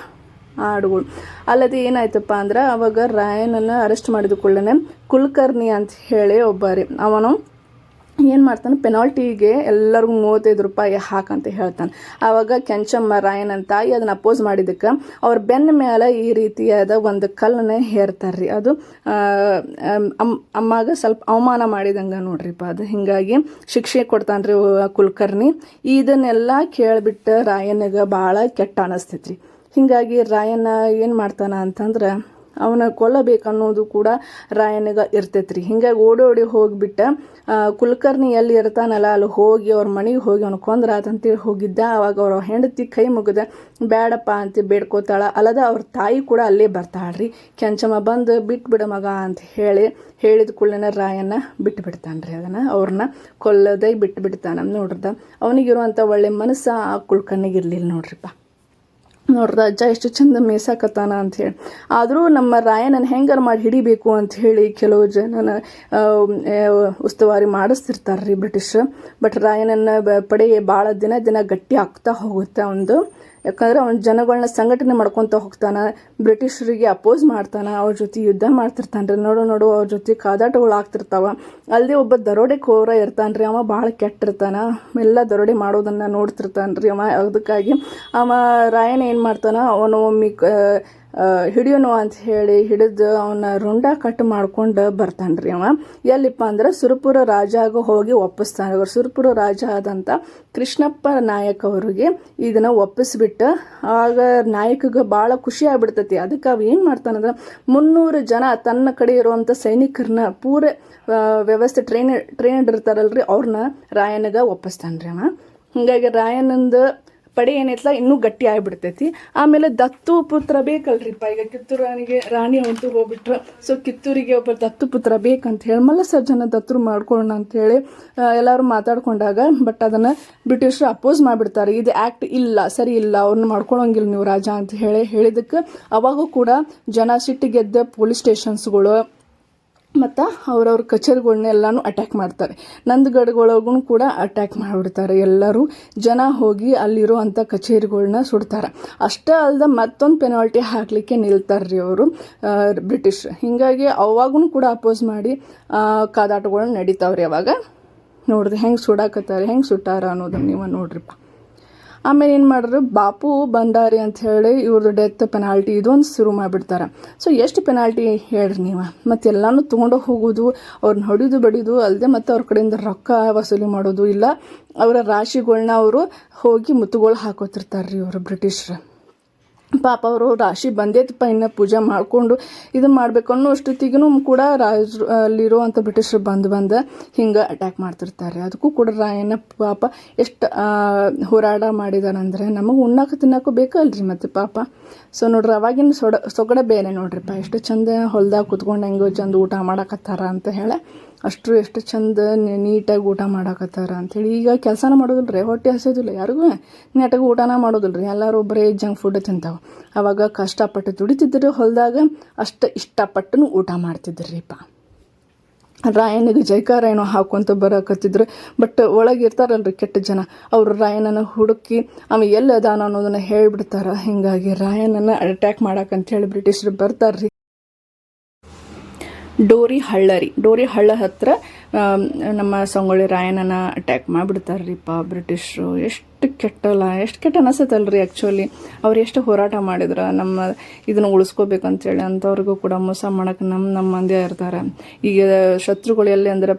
ಅಲ್ಲದೆ ಏನಾಯ್ತಪ್ಪ ಅಂದ್ರೆ, ಅವಾಗ ರಾಯನನ್ನು ಅರೆಸ್ಟ್ ಮಾಡಿದ ಕೂಡಲೇ ಕುಲಕರ್ಣಿ ಅಂತ ಹೇಳಿ ಒಬ್ಬ ರೀ, ಅವನು ಏನು ಮಾಡ್ತಾನೆ, ಪೆನಾಲ್ಟಿಗೆ ಎಲ್ಲರಿಗೂ 35 ರೂಪಾಯಿ ಹಾಕಂತ ಹೇಳ್ತಾನೆ. ಆವಾಗ ಕೆಂಚಮ್ಮ ರಾಯಣ್ಣನ ತಾಯಿ ಅದನ್ನು ಅಪೋಸ್ ಮಾಡಿದ್ದಕ್ಕೆ ಅವ್ರ ಬೆನ್ನ ಮೇಲೆ ಈ ರೀತಿಯಾದ ಒಂದು ಕಲ್ಲನ್ನ ಹೇರ್ತಾರೆ ರೀ. ಅದು ಅಮ್ಮಗೆ ಸ್ವಲ್ಪ ಅವಮಾನ ಮಾಡಿದಂಗೆ ನೋಡ್ರಿಪ್ಪ ಅದು. ಹೀಗಾಗಿ ಶಿಕ್ಷೆ ಕೊಡ್ತಾನೆ ರೀ ಕುಲಕರ್ಣಿ. ಇದನ್ನೆಲ್ಲ ಕೇಳಿಬಿಟ್ಟು ರಾಯಣ್ಣಗೆ ಭಾಳ ಕೆಟ್ಟ ಅನಿಸ್ತೈತ್ರಿ. ಹೀಗಾಗಿ ರಾಯಣ್ಣ ಏನು ಮಾಡ್ತಾನೆ ಅಂತಂದ್ರೆ, ಅವನ ಕೊಲ್ಲಬೇಕನ್ನೋದು ಕೂಡ ರಾಯನಿಗೆ ಇರ್ತೈತ್ರಿ. ಹಿಂಗಾಗಿ ಓಡೋಡಿ ಹೋಗಿಬಿಟ್ಟು ಕುಲಕರ್ಣಿ ಎಲ್ಲಿ ಇರ್ತಾನಲ್ಲ ಅಲ್ಲಿ ಹೋಗಿ ಅವ್ರ ಮನೆಗೆ ಹೋಗಿ ಅವ್ನು ಕೊಂದ್ರಾತಂತೇಳಿ ಹೋಗಿದ್ದ. ಅವಾಗ ಅವ್ರ ಹೆಂಡತಿ ಕೈ ಮುಗಿದ ಬೇಡಪ್ಪ ಅಂತ ಬೇಡ್ಕೋತಾಳ. ಅಲ್ಲದ ಅವ್ರ ತಾಯಿ ಕೂಡ ಅಲ್ಲೇ ಬರ್ತಾಳ್ರಿ. ಕೆಂಚಮ್ಮ ಬಂದು ಬಿಟ್ಬಿಡ ಮಗ ಅಂತ ಹೇಳಿದ ಕೂಡಲೇ ರಾಯಣ್ಣ ಬಿಟ್ಟು ಬಿಡ್ತಾನೆ ರೀ. ಅದನ್ನು ಅವ್ರನ್ನ ಕೊಲ್ಲದೆ ಬಿಟ್ಟು ಬಿಡ್ತಾನೆ. ನೋಡ್ರದ ಅವನಿಗಿರುವಂಥ ಒಳ್ಳೆ ಮನಸ್ಸು ಆ ಕುಲಕರ್ಣಿಗಿರ್ಲಿಲ್ಲ ನೋಡ್ರಿಪ್ಪ. ನೋಡ್ದ ಅಜ್ಜ ಎಷ್ಟು ಚಂದ ಮೇಸಾಕತ್ತಾನ ಅಂಥೇಳಿ. ಆದರೂ ನಮ್ಮ ರಾಯಣ್ಣನ ಹೆಂಗಾರು ಮಾಡಿ ಹಿಡಿಬೇಕು ಅಂಥೇಳಿ ಕೆಲವು ಜನನ ಉಸ್ತುವಾರಿ ಮಾಡಿಸ್ತಿರ್ತಾರೆ ರೀ ಬ್ರಿಟಿಷ್. ಬಟ್ ರಾಯಣ್ಣನ ಪಡೆ ಭಾಳ ದಿನ ಗಟ್ಟಿ ಆಗ್ತಾ ಹೋಗುತ್ತೆ ಒಂದು. ಯಾಕಂದ್ರೆ ಅವ್ನ ಜನಗಳನ್ನ ಸಂಘಟನೆ ಮಾಡ್ಕೊತ ಹೋಗ್ತಾನೆ, ಬ್ರಿಟಿಷರಿಗೆ ಅಪೋಸ್ ಮಾಡ್ತಾನೆ, ಅವ್ರ ಜೊತೆ ಯುದ್ಧ ಮಾಡ್ತಿರ್ತಾನೆ ರೀ. ನೋಡು ಅವ್ರ ಜೊತೆ ಕಾದಾಟಗಳು ಆಗ್ತಿರ್ತಾವ. ಅಲ್ಲದೆ ಒಬ್ಬ ದರೋಡೆಕೋರ ಇರ್ತಾನೆ ರೀ, ಅವ ಭಾಳ ಕೆಟ್ಟಿರ್ತಾನೆ, ಎಲ್ಲ ದರೋಡೆ ಮಾಡೋದನ್ನು ನೋಡ್ತಿರ್ತಾನೆ ರೀ ಅವ. ಅದಕ್ಕಾಗಿ ಅವ ರಾಯಣ್ಣ ಏನು ಮಾಡ್ತಾನೆ, ಅವನು ಒಮ್ಮೆ ಹಿಡಿಯೋನು ಅಂತ ಹೇಳಿ ಹಿಡಿದು ಅವನ ರುಂಡ ಕಟ್ ಮಾಡ್ಕೊಂಡು ಬರ್ತಾನೆ ರೀ ಅವ. ಎಲ್ಲಿಪ್ಪ ಅಂದ್ರೆ ಸುರಪುರ ರಾಜಾಗ ಹೋಗಿ ಒಪ್ಪಿಸ್ತಾನೆ. ಅವರು ಸುರಪುರ ರಾಜ ಆದಂಥ ಕೃಷ್ಣಪ್ಪ ನಾಯಕ್ ಅವರಿಗೆ ಇದನ್ನು ಒಪ್ಪಿಸ್ಬಿಟ್ಟು ಆಗ ನಾಯಕಗೆ ಭಾಳ ಖುಷಿ ಆಗ್ಬಿಡ್ತೈತಿ. ಅದಕ್ಕೆ ಅವ ಏನು ಮಾಡ್ತಾನಂದ್ರೆ 300 ಜನ ತನ್ನ ಕಡೆ ಇರುವಂಥ ಸೈನಿಕರನ್ನ ಪೂರ ವ್ಯವಸ್ಥೆ ಟ್ರೈನ್ಡ್ ಇರ್ತಾರಲ್ರಿ, ಅವ್ರನ್ನ ರಾಯನಿಗೆ ಒಪ್ಪಿಸ್ತಾನೆ ರೀ ಅವ. ಹೀಗಾಗಿ ರಾಯನಂದು ಪಡೆ ಏನೈತಲ್ಲ ಇನ್ನೂ ಗಟ್ಟಿ ಆಗಿಬಿಡ್ತೈತಿ. ಆಮೇಲೆ ದತ್ತು ಪುತ್ರ ಬೇಕಲ್ರಿಪ್ಪ. ಈಗ ಕಿತ್ತೂರು ರಾಣಿ ಅಂತೂ ಹೋಗ್ಬಿಟ್ರು. ಸೊ ಕಿತ್ತೂರಿಗೆ ಒಬ್ಬ ದತ್ತು ಪುತ್ರ ಬೇಕಂತ ಹೇಳಿ ಮಲ್ಲಸರ್ಜನ ದತ್ತರು ಮಾಡ್ಕೊಳ್ಳೋಣ ಅಂಥೇಳಿ ಎಲ್ಲರೂ ಮಾತಾಡ್ಕೊಂಡಾಗ, ಬಟ್ ಅದನ್ನು ಬ್ರಿಟಿಷರು ಅಪೋಸ್ ಮಾಡಿಬಿಡ್ತಾರೆ. ಇದು ಆ್ಯಕ್ಟ್ ಇಲ್ಲ, ಸರಿ ಇಲ್ಲ, ಅವ್ರನ್ನ ಮಾಡ್ಕೊಳ್ಳೋಂಗಿಲ್ಲ ನೀವು ರಾಜ ಅಂತ ಹೇಳಿದ್ದಕ್ಕೆ ಅವಾಗೂ ಕೂಡ ಜನ ಸಿಟ್ಟಿಗೆದ್ದ ಪೊಲೀಸ್ ಸ್ಟೇಷನ್ಸ್ಗಳು ಮತ್ತು ಅವ್ರವ್ರ ಕಚೇರಿಗಳ್ನೆಲ್ಲನೂ ಅಟ್ಯಾಕ್ ಮಾಡ್ತಾರೆ. ನಂದಗಢಗಳೊಳಗೂ ಕೂಡ ಅಟ್ಯಾಕ್ ಮಾಡಿಬಿಡ್ತಾರೆ. ಎಲ್ಲರೂ ಜನ ಹೋಗಿ ಅಲ್ಲಿರೋ ಅಂಥ ಕಚೇರಿಗಳ್ನ ಸುಡ್ತಾರೆ. ಅಷ್ಟೇ ಅಲ್ಲದೆ ಮತ್ತೊಂದು ಪೆನಾಲ್ಟಿ ಹಾಕಲಿಕ್ಕೆ ನಿಲ್ತಾರೆ ಅವರು ಬ್ರಿಟಿಷ್. ಹೀಗಾಗಿ ಅವಾಗೂ ಕೂಡ ಅಪೋಸ್ ಮಾಡಿ ಕಾದಾಟಗಳು ನಡೀತಾವ್ರಿ. ಅವಾಗ ನೋಡ್ರಿ ಹೆಂಗೆ ಸುಡಾಕತ್ತಾರೆ, ಹೆಂಗೆ ಸುಟ್ಟಾರ ಅನ್ನೋದನ್ನು ನೀವು ನೋಡ್ರಿಪ್ಪ. ಆಮೇಲೆ ಏನು ಮಾಡಿದ್ರು, ಬಾಪು ಭಂಡಾರಿ ಅಂತ ಹೇಳಿ ಇವ್ರದ್ದು ಡೆತ್ ಪೆನಾಲ್ಟಿ ಇದೊಂದು ಶುರು ಮಾಡಿಬಿಡ್ತಾರೆ. ಸೊ ಎಷ್ಟು ಪೆನಾಲ್ಟಿ ಹೇಳ್ರಿ ನೀವು. ಮತ್ತು ಎಲ್ಲನೂ ತೊಗೊಂಡು ಹೋಗೋದು, ಅವ್ರನ್ನ ಹೊಡಿದು ಬಡಿದು ಅಲ್ಲದೆ ಮತ್ತು ಅವ್ರ ಕಡೆಯಿಂದ ರೊಕ್ಕ ವಸೂಲಿ ಮಾಡೋದು, ಇಲ್ಲ ಅವರ ರಾಶಿಗಳ್ನ ಅವರು ಹೋಗಿ ಮುತ್ತುಗಳು ಹಾಕೋತಿರ್ತಾರೆ ರೀ ಇವರು ಬ್ರಿಟಿಷರು. ಪಾಪ ಅವರು ರಾಶಿ ಬಂದೈತಪ್ಪ ಇನ್ನು ಪೂಜೆ ಮಾಡಿಕೊಂಡು ಇದನ್ನು ಮಾಡಬೇಕು ಅನ್ನೋ ಅಷ್ಟೊತ್ತಿಗೂ ಕೂಡ ರಾಜರು ಅಲ್ಲಿರುವಂಥ ಬ್ರಿಟಿಷರು ಬಂದು ಹಿಂಗೆ ಅಟ್ಯಾಕ್ ಮಾಡ್ತಿರ್ತಾರೆ. ಅದಕ್ಕೂ ಕೂಡ ರಾಯಣ್ಣ ಪಾಪ ಎಷ್ಟು ಹೋರಾಟ ಮಾಡಿದಾರಂದ್ರೆ ನಮಗೆ ಉಣ್ಣಾಕ ತಿನ್ನೋಕ್ಕೂ ಬೇಕಲ್ರಿ ಮತ್ತು ಪಾಪ. ಸೊ ನೋಡ್ರಿ ಅವಾಗಿನ ಸೊಗಡ ಬೇರೆ ನೋಡ್ರಿಪ್ಪ. ಎಷ್ಟು ಚಂದ ಹೊಲ್ದಾಗ ಕುತ್ಕೊಂಡು ಹೆಂಗೋ ಚಂದ ಊಟ ಮಾಡಕತ್ತಾರ ಅಂತ ಹೇಳಿ, ಎಷ್ಟು ಚಂದ ನೀಟಾಗಿ ಊಟ ಮಾಡಕತ್ತಾರ ಅಂಥೇಳಿ. ಈಗ ಕೆಲಸನ ಮಾಡೋದಿಲ್ಲ ರೀ, ಹೊಟ್ಟೆ ಹಸೋದಿಲ್ಲ ಯಾರಿಗೂ, ನೀಟಾಗಿ ಊಟನ ಮಾಡೋದಿಲ್ಲ ರೀ, ಎಲ್ಲರೂ ಬರೀ ಜಂಕ್ ಫುಡ್ ತಿಂತಾವೆ. ಅವಾಗ ಕಷ್ಟಪಟ್ಟು ದುಡಿತಿದ್ರು ಹೊಲದಾಗ, ಅಷ್ಟು ಇಷ್ಟಪಟ್ಟು ಊಟ ಮಾಡ್ತಿದ್ರಿಪ್ಪ. ರಾಯನಿಗೆ ಜೈಕಾರ ಏನೋ ಹಾಕೊಂತ ಬರಕತ್ತಿದ್ರು. ಬಟ್ ಒಳಗಿರ್ತಾರಲ್ರಿ ಕೆಟ್ಟ ಜನ, ಅವರು ರಾಯನನ್ನು ಹುಡುಕಿ ಆಮೇಲೆ ಎಲ್ಲಿ ಅದಾನ ಅನ್ನೋದನ್ನು ಹೇಳಿಬಿಡ್ತಾರೆ. ಹೀಗಾಗಿ ರಾಯನನ್ನು ಅಟ್ಯಾಕ್ ಮಾಡಕ್ಕಂಥೇಳಿ ಬ್ರಿಟಿಷರು ಬರ್ತಾರ್ರಿ. ಡೋರಿ ಹಳ್ಳ ಹತ್ರ ನಮ್ಮ ಸಂಗೊಳ್ಳಿ ರಾಯಣ್ಣನ ಅಟ್ಯಾಕ್ ಮಾಡಿಬಿಡ್ತಾರ್ರಿಪ್ಪ ಬ್ರಿಟಿಷರು. ಎಷ್ಟು ಕೆಟ್ಟ ಅನಿಸುತ್ತಲ್ರಿ. ಆ್ಯಕ್ಚುಲಿ ಅವ್ರು ಎಷ್ಟು ಹೋರಾಟ ಮಾಡಿದ್ರು ನಮ್ಮ ಇದನ್ನು ಉಳಿಸ್ಕೋಬೇಕಂತೇಳಿ. ಅಂಥವ್ರಿಗೂ ಕೂಡ ಮೋಸ ಮಾಡೋಕೆ ನಮ್ಮ ಮಂದಿ ಇರ್ತಾರೆ. ಈಗ ಶತ್ರುಗಳು ಎಲ್ಲಿ ಅಂದ್ರೆ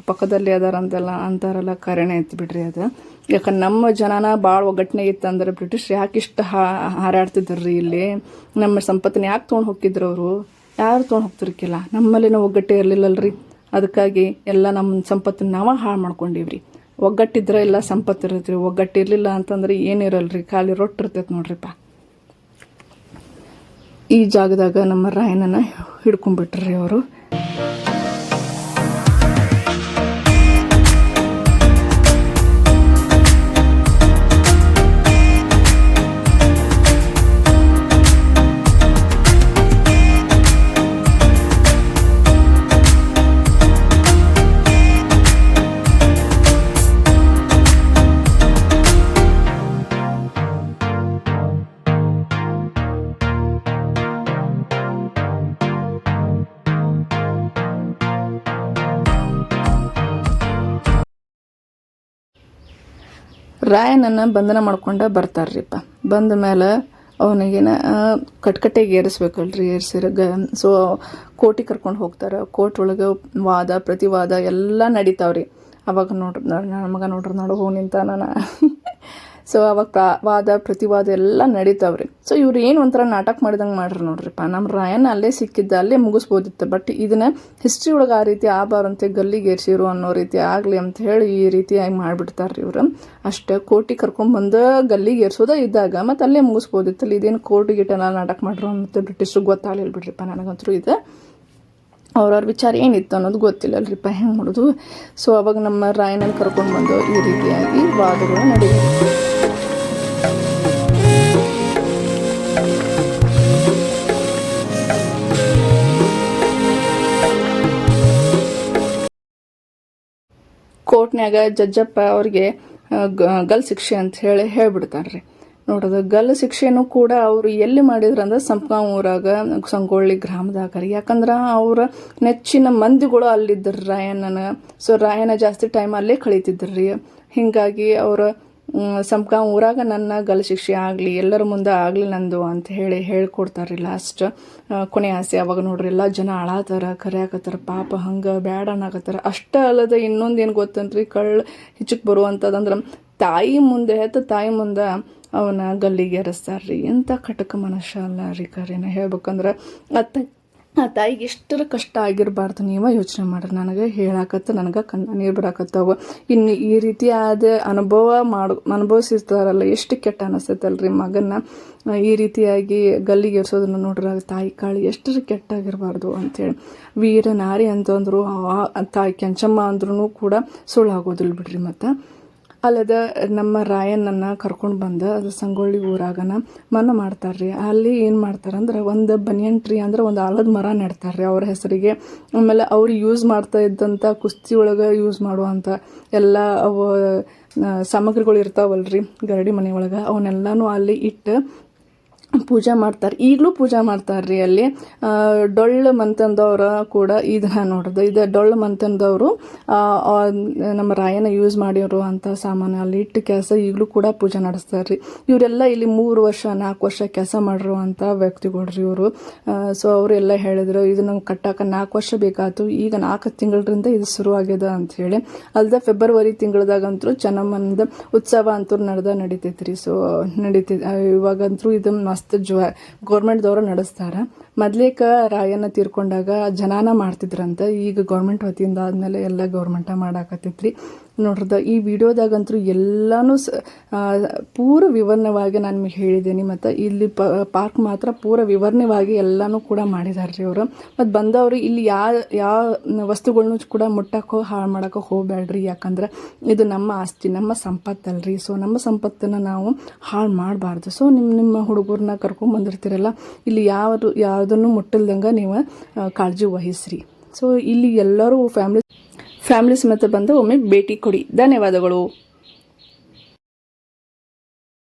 ಪಕ್ಕದಲ್ಲಿ ಅದಾರಂತೆಲ್ಲ ಅಂತಾರಲ್ಲ, ಕರೆನೇ ಎತ್ತಿ ಬಿಡ್ರಿ ಅದು. ಯಾಕಂದ್ರೆ ನಮ್ಮ ಜನನ ಭಾಳ ಒಗ್ಗಟ್ಟನೆ ಇತ್ತಂದ್ರೆ ಬ್ರಿಟಿಷ್ ಯಾಕೆ ಇಷ್ಟು ಹಾರಾಡ್ತಿದ್ರಿ ಇಲ್ಲಿ, ನಮ್ಮ ಸಂಪತ್ತನ್ನ ಯಾಕೆ ತೊಗೊಂಡು ಹೋಗಿದ್ರು ಅವರು, ಯಾರು ತೊಗೊಂಡು ಹೋಗ್ತಿರ್ಕಿಲ್ಲ. ನಮ್ಮಲ್ಲಿ ನಾವು ಒಗ್ಗಟ್ಟೆ ಇರಲಿಲ್ಲಲ್ರಿ, ಅದಕ್ಕಾಗಿ ಎಲ್ಲ ನಮ್ಮ ಸಂಪತ್ತನ್ನು ನಾವು ಹಾಳು ಮಾಡ್ಕೊಂಡಿವ್ರಿ. ಒಗ್ಗಟ್ಟಿದ್ರೆ ಎಲ್ಲ ಸಂಪತ್ತು ಇರತ್ರಿ, ಒಗ್ಗಟ್ಟಿರಲಿಲ್ಲ ಅಂತಂದ್ರೆ ಏನಿರಲ್ರಿ, ಖಾಲಿ ರೊಟ್ಟಿ ಇರ್ತೈತೆ ನೋಡ್ರಿಪ್ಪ. ಈ ಜಾಗದಾಗ ನಮ್ಮ ರಾಯನನ್ನ ಹಿಡ್ಕೊಂಡ್ಬಿಟ್ರಿ ಅವರು. ರಾಯನನ್ನು ಬಂಧನ ಮಾಡ್ಕೊಂಡು ಬರ್ತಾರ್ರಿಪ್ಪ. ಬಂದ ಮೇಲೆ ಅವನಿಗೇನ ಕಟ್ಕಟ್ಟೆಗೆ ಏರಿಸ್ಬೇಕಲ್ರಿ, ಸೊ ಕೋರ್ಟಿಗೆ ಕರ್ಕೊಂಡು ಹೋಗ್ತಾರೆ. ಕೋರ್ಟ್ ಒಳಗೆ ವಾದ ಪ್ರತಿವಾದ ಎಲ್ಲ ನಡೀತಾವ್ರಿ. ಅವಾಗ ನೋಡ್ರಿ ಹೋಗಿ ನಿಂತ ನಾನು ಸೊ ಅವಾಗ ವಾದ ಪ್ರತಿವಾದ ಎಲ್ಲ ನಡೀತಾವ್ರಿ. ಸೊ ಇವ್ರು ಏನು ಒಂಥರ ನಾಟಕ ಮಾಡಿದಂಗೆ ಮಾಡ್ರಿ ನೋಡ್ರಿಪ್ಪ. ನಮ್ಮ ರಾಯಣ್ಣ ಅಲ್ಲೇ ಸಿಕ್ಕಿದ್ದ, ಅಲ್ಲೇ ಮುಗಿಸ್ಬೋದಿತ್ತು. ಬಟ್ ಇದನ್ನ ಹಿಸ್ಟ್ರಿ ಒಳಗೆ ಆ ರೀತಿ ಆಗಬಾರಂತೆ, ಗಲ್ಲಿಗೆ ಏರ್ಸಿರು ಅನ್ನೋ ರೀತಿ ಆಗಲಿ ಅಂತ ಹೇಳಿ ಈ ರೀತಿಯಾಗಿ ಮಾಡಿಬಿಡ್ತಾರ್ರಿ ಇವ್ರು. ಅಷ್ಟೇ ಕೋರ್ಟಿಗೆ ಕರ್ಕೊಂಡ್ಬಂದು ಗಲ್ಲಿಗೆ ಏರ್ಸೋದೇ ಇದ್ದಾಗ ಮತ್ತು ಅಲ್ಲೇ ಮುಗಿಸ್ಬೋದಿತ್ತಲ್ಲ. ಇದೇನು ಕೋರ್ಟ್ ಗಿಟ್ಟೆಲ್ಲ ನಾಟಕ ಮಾಡ್ರು ಮತ್ತು ಬ್ರಿಟಿಷ್ರಿಗೆ ಗೊತ್ತಾಗಲಿಲ್ಲ ಬಿಡ್ರಿಪ್ಪ. ನನಗಂತೂ ಇದು ಅವ್ರವ್ರ ವಿಚಾರ ಏನಿತ್ತು ಅನ್ನೋದು ಗೊತ್ತಿಲ್ಲಲ್ರಿಪ್ಪ, ಹೆಂಗೆ ಮಾಡೋದು. ಸೊ ಅವಾಗ ನಮ್ಮ ರಾಯಣ್ಣನ ಕರ್ಕೊಂಡು ಬಂದು ಈ ರೀತಿಯಾಗಿ ವಾದಗಳು ನಡೆಯುತ್ತೆ. ಕೋರ್ಟ್ನ್ಯಾಗ ಜಡ್ಜಪ್ಪ ಅವ್ರಿಗೆ ಗಲ್ ಶಿಕ್ಷೆ ಅಂತ ಹೇಳ್ಬಿಡ್ತಾರ್ರಿ. ನೋಡೋದು ಗಲ್ ಶಿಕ್ಷೆನೂ ಕೂಡ ಅವರು ಎಲ್ಲಿ ಮಾಡಿದ್ರು ಅಂದ್ರೆ ಸಂಪ್ಗಾಂವ್ ಊರಾಗ ಸಂಗೊಳ್ಳಿ ಗ್ರಾಮದಾಗ ರೀ. ಯಾಕಂದ್ರೆ ಅವ್ರ ನೆಚ್ಚಿನ ಮಂದಿಗಳು ಅಲ್ಲಿದ್ದರು ರಾಯಣ್ಣನ. ಸೊ ರಾಯಣ್ಣ ಜಾಸ್ತಿ ಟೈಮ್ ಅಲ್ಲೇ ಕಳೀತಿದ್ರಿ. ಹೀಗಾಗಿ ಅವರು ಸಂಪ್ಗಾಂವ್ ಊರಾಗ ನನ್ನ ಗಲ್ ಶಿಕ್ಷೆ ಆಗಲಿ, ಎಲ್ಲರ ಮುಂದೆ ಆಗಲಿ ನಂದು ಅಂತ ಹೇಳ್ಕೊಡ್ತಾರ್ರಿ ಲಾಸ್ಟ್ ಕೊನೆ ಆಸೆ. ಅವಾಗ ನೋಡ್ರಿ ಎಲ್ಲ ಜನ ಅಳಾತಾರ, ಕರೆಯಾಕತ್ತಾರ, ಪಾಪ ಹಂಗೆ ಬ್ಯಾಡ ಅನ್ನಕತ್ತಾರ. ಅಷ್ಟೇ ಅಲ್ಲದೆ ಇನ್ನೊಂದು ಏನು ಗೊತ್ತನ್ರಿ, ಹಿಚ್ಚಕ್ಕೆ ಬರುವಂಥದ್ದಂದ್ರೆ ತಾಯಿ ಮುಂದೆ ಅವನ ಗಲ್ಲಿಗೆ ಏರಿಸ್ತಾರ್ರಿ. ಎಂಥ ಕಟಕ ಮನುಷ್ಯ ಅಲ್ಲ ರೀ ಕರೆನ ಹೇಳ್ಬೇಕಂದ್ರೆ. ಆ ತಾಯಿಗೆ ಎಷ್ಟರ ಕಷ್ಟ ಆಗಿರಬಾರ್ದು, ನೀವೇ ಯೋಚನೆ ಮಾಡ್ರಿ. ನನಗೆ ನನಗೆ ನೀರು ಬರಾಕತ್ತಾವ. ಇನ್ನು ಈ ರೀತಿಯಾದ ಅನುಭವಿಸಿರ್ತಾರಲ್ಲ, ಎಷ್ಟು ಕೆಟ್ಟ ಅನಿಸ್ತೈತಲ್ರಿ ಮಗನ್ನ ಈ ರೀತಿಯಾಗಿ ಗಲ್ಲಿಗೆ ಏರ್ಸೋದನ್ನು ನೋಡ್ರಿ. ತಾಯಿ ಕಾಳಿ ಎಷ್ಟರ ಕೆಟ್ಟಾಗಿರಬಾರ್ದು ಅಂಥೇಳಿ. ವೀರ ನಾರಿ ಅಂತಂದ್ರು, ತಾಯಿ ಕೆಂಚಮ್ಮ ಅಂದ್ರೂ ಕೂಡ ಸುಳ್ಳಾಗೋದಿಲ್ಲ ಬಿಡ್ರಿ. ಮತ್ತು ಅಲ್ಲದ ನಮ್ಮ ರಾಯಣ್ಣನ ಕರ್ಕೊಂಡು ಬಂದ ಅದು ಸಂಗೊಳ್ಳಿ ಊರಾಗನ ಮನ ಮಾಡ್ತಾರ್ರಿ. ಅಲ್ಲಿ ಏನು ಮಾಡ್ತಾರಂದ್ರೆ ಒಂದು ಬನಿಯನ್ ಟ್ರೀ ಅಂದ್ರೆ ಒಂದು ಆಲದ ಮರ ನೆಡ್ತಾರ್ರಿ ಅವ್ರ ಹೆಸರಿಗೆ. ಆಮೇಲೆ ಅವ್ರು ಯೂಸ್ ಮಾಡ್ತಾ ಇದ್ದಂಥ ಕುಸ್ತಿ ಒಳಗೆ ಯೂಸ್ ಮಾಡುವಂಥ ಎಲ್ಲ ಅವು ಸಾಮಗ್ರಿಗಳು ಇರ್ತಾವಲ್ರಿ ಗರಡಿ ಮನೆ ಒಳಗೆ, ಅವನ್ನೆಲ್ಲನೂ ಅಲ್ಲಿ ಇಟ್ಟು ಪೂಜೆ ಮಾಡ್ತಾರೆ. ಈಗಲೂ ಪೂಜೆ ಮಾಡ್ತಾರ್ರಿ ಅಲ್ಲಿ. ಡೊಳ್ಳು ಮಂತಂದವ್ರ ಕೂಡ ಇದನ್ನ ನೋಡ್ದೆ, ಇದು ಡೊಳ್ಳು ಮಂತಂದವರು ನಮ್ಮ ರಾಯನ ಯೂಸ್ ಮಾಡಿರೋ ಅಂಥ ಸಾಮಾನು ಅಲ್ಲಿ ಇಟ್ಟು ಕೆಲಸ ಈಗಲೂ ಕೂಡ ಪೂಜೆ ನಡೆಸ್ತಾರ್ರಿ. ಇವರೆಲ್ಲ ಇಲ್ಲಿ 3 ವರ್ಷ 4 ವರ್ಷ ಕೆಲಸ ಮಾಡಿರುವಂಥ ವ್ಯಕ್ತಿಗಳ್ರಿ ಇವರು. ಸೊ ಅವರೆಲ್ಲ ಹೇಳಿದ್ರು ಇದನ್ನು ಕಟ್ಟಾಕ 4 ವರ್ಷ ಬೇಕಾಯ್ತು, ಈಗ 4 ತಿಂಗಳಿಂದ ಇದು ಶುರು ಆಗ್ಯದ ಅಂಥೇಳಿ. ಅಲ್ಲದೆ ಫೆಬ್ರವರಿ ತಿಂಗಳದಾಗಂತೂ ಚೆನ್ನಮ್ಮನದ ಉತ್ಸವ ಅಂತೂ ನಡೀತೈತ್ರಿ. ಸೊ ಇವಾಗಂತೂ ಇದು ಮಸ್ತ್ ಗೌರ್ಮೆಂಟ್ದವರು ನಡೆಸ್ತಾರೆ. ಮೊದ್ಲೇಕ ರಾಯಣ್ಣ ತೀರ್ಕೊಂಡಾಗ ಜನಾನ ಮಾಡ್ತಿದ್ರಂತ, ಈಗ ಗೌರ್ಮೆಂಟ್ ವತಿಯಿಂದ ಆದ್ಮೇಲೆ ಎಲ್ಲ ಗೌರ್ಮೆಂಟ ಮಾಡಾಕತ್ತೈತ್ರಿ. ನೋಡ್ರದ ಈ ವಿಡಿಯೋದಾಗಂತೂ ಎಲ್ಲಾನು ಪೂರ ವಿವರಣವಾಗಿ ನಾನು ನಿಮಗೆ ಹೇಳಿದ್ದೀನಿ. ಮತ್ತು ಇಲ್ಲಿ ಪಾರ್ಕ್ ಮಾತ್ರ ಪೂರ ವಿವರಣವಾಗಿ ಎಲ್ಲಾನು ಕೂಡ ಮಾಡಿದಾರ್ರಿ ಅವರು. ಮತ್ತು ಬಂದವರು ಇಲ್ಲಿ ಯಾವ ವಸ್ತುಗಳನ್ನೂ ಕೂಡ ಮುಟ್ಟಕ್ಕೋ ಹಾಳು ಮಾಡೋಕ್ಕೋ ಹೋಗಬೇಡ್ರಿ, ಯಾಕಂದ್ರೆ ಇದು ನಮ್ಮ ಆಸ್ತಿ, ನಮ್ಮ ಸಂಪತ್ತಲ್ರಿ. ಸೊ ನಮ್ಮ ಸಂಪತ್ತನ್ನು ನಾವು ಹಾಳು ಮಾಡಬಾರ್ದು. ಸೊ ನಿಮ್ಮ ಹುಡುಗರನ್ನ ಕರ್ಕೊಂಬಂದಿರ್ತೀರಲ್ಲ, ಇಲ್ಲಿ ಯಾವುದನ್ನು ಮುಟ್ಟಲ್ದಂಗೆ ನೀವು ಕಾಳಜಿ ವಹಿಸ್ರಿ. ಸೊ ಇಲ್ಲಿ ಎಲ್ಲರೂ ಫ್ಯಾಮಿಲಿ ಸಮೇತ ಬಂದು ಒಮ್ಮೆ ಭೇಟಿ ಕೊಡಿ. ಧನ್ಯವಾದಗಳು.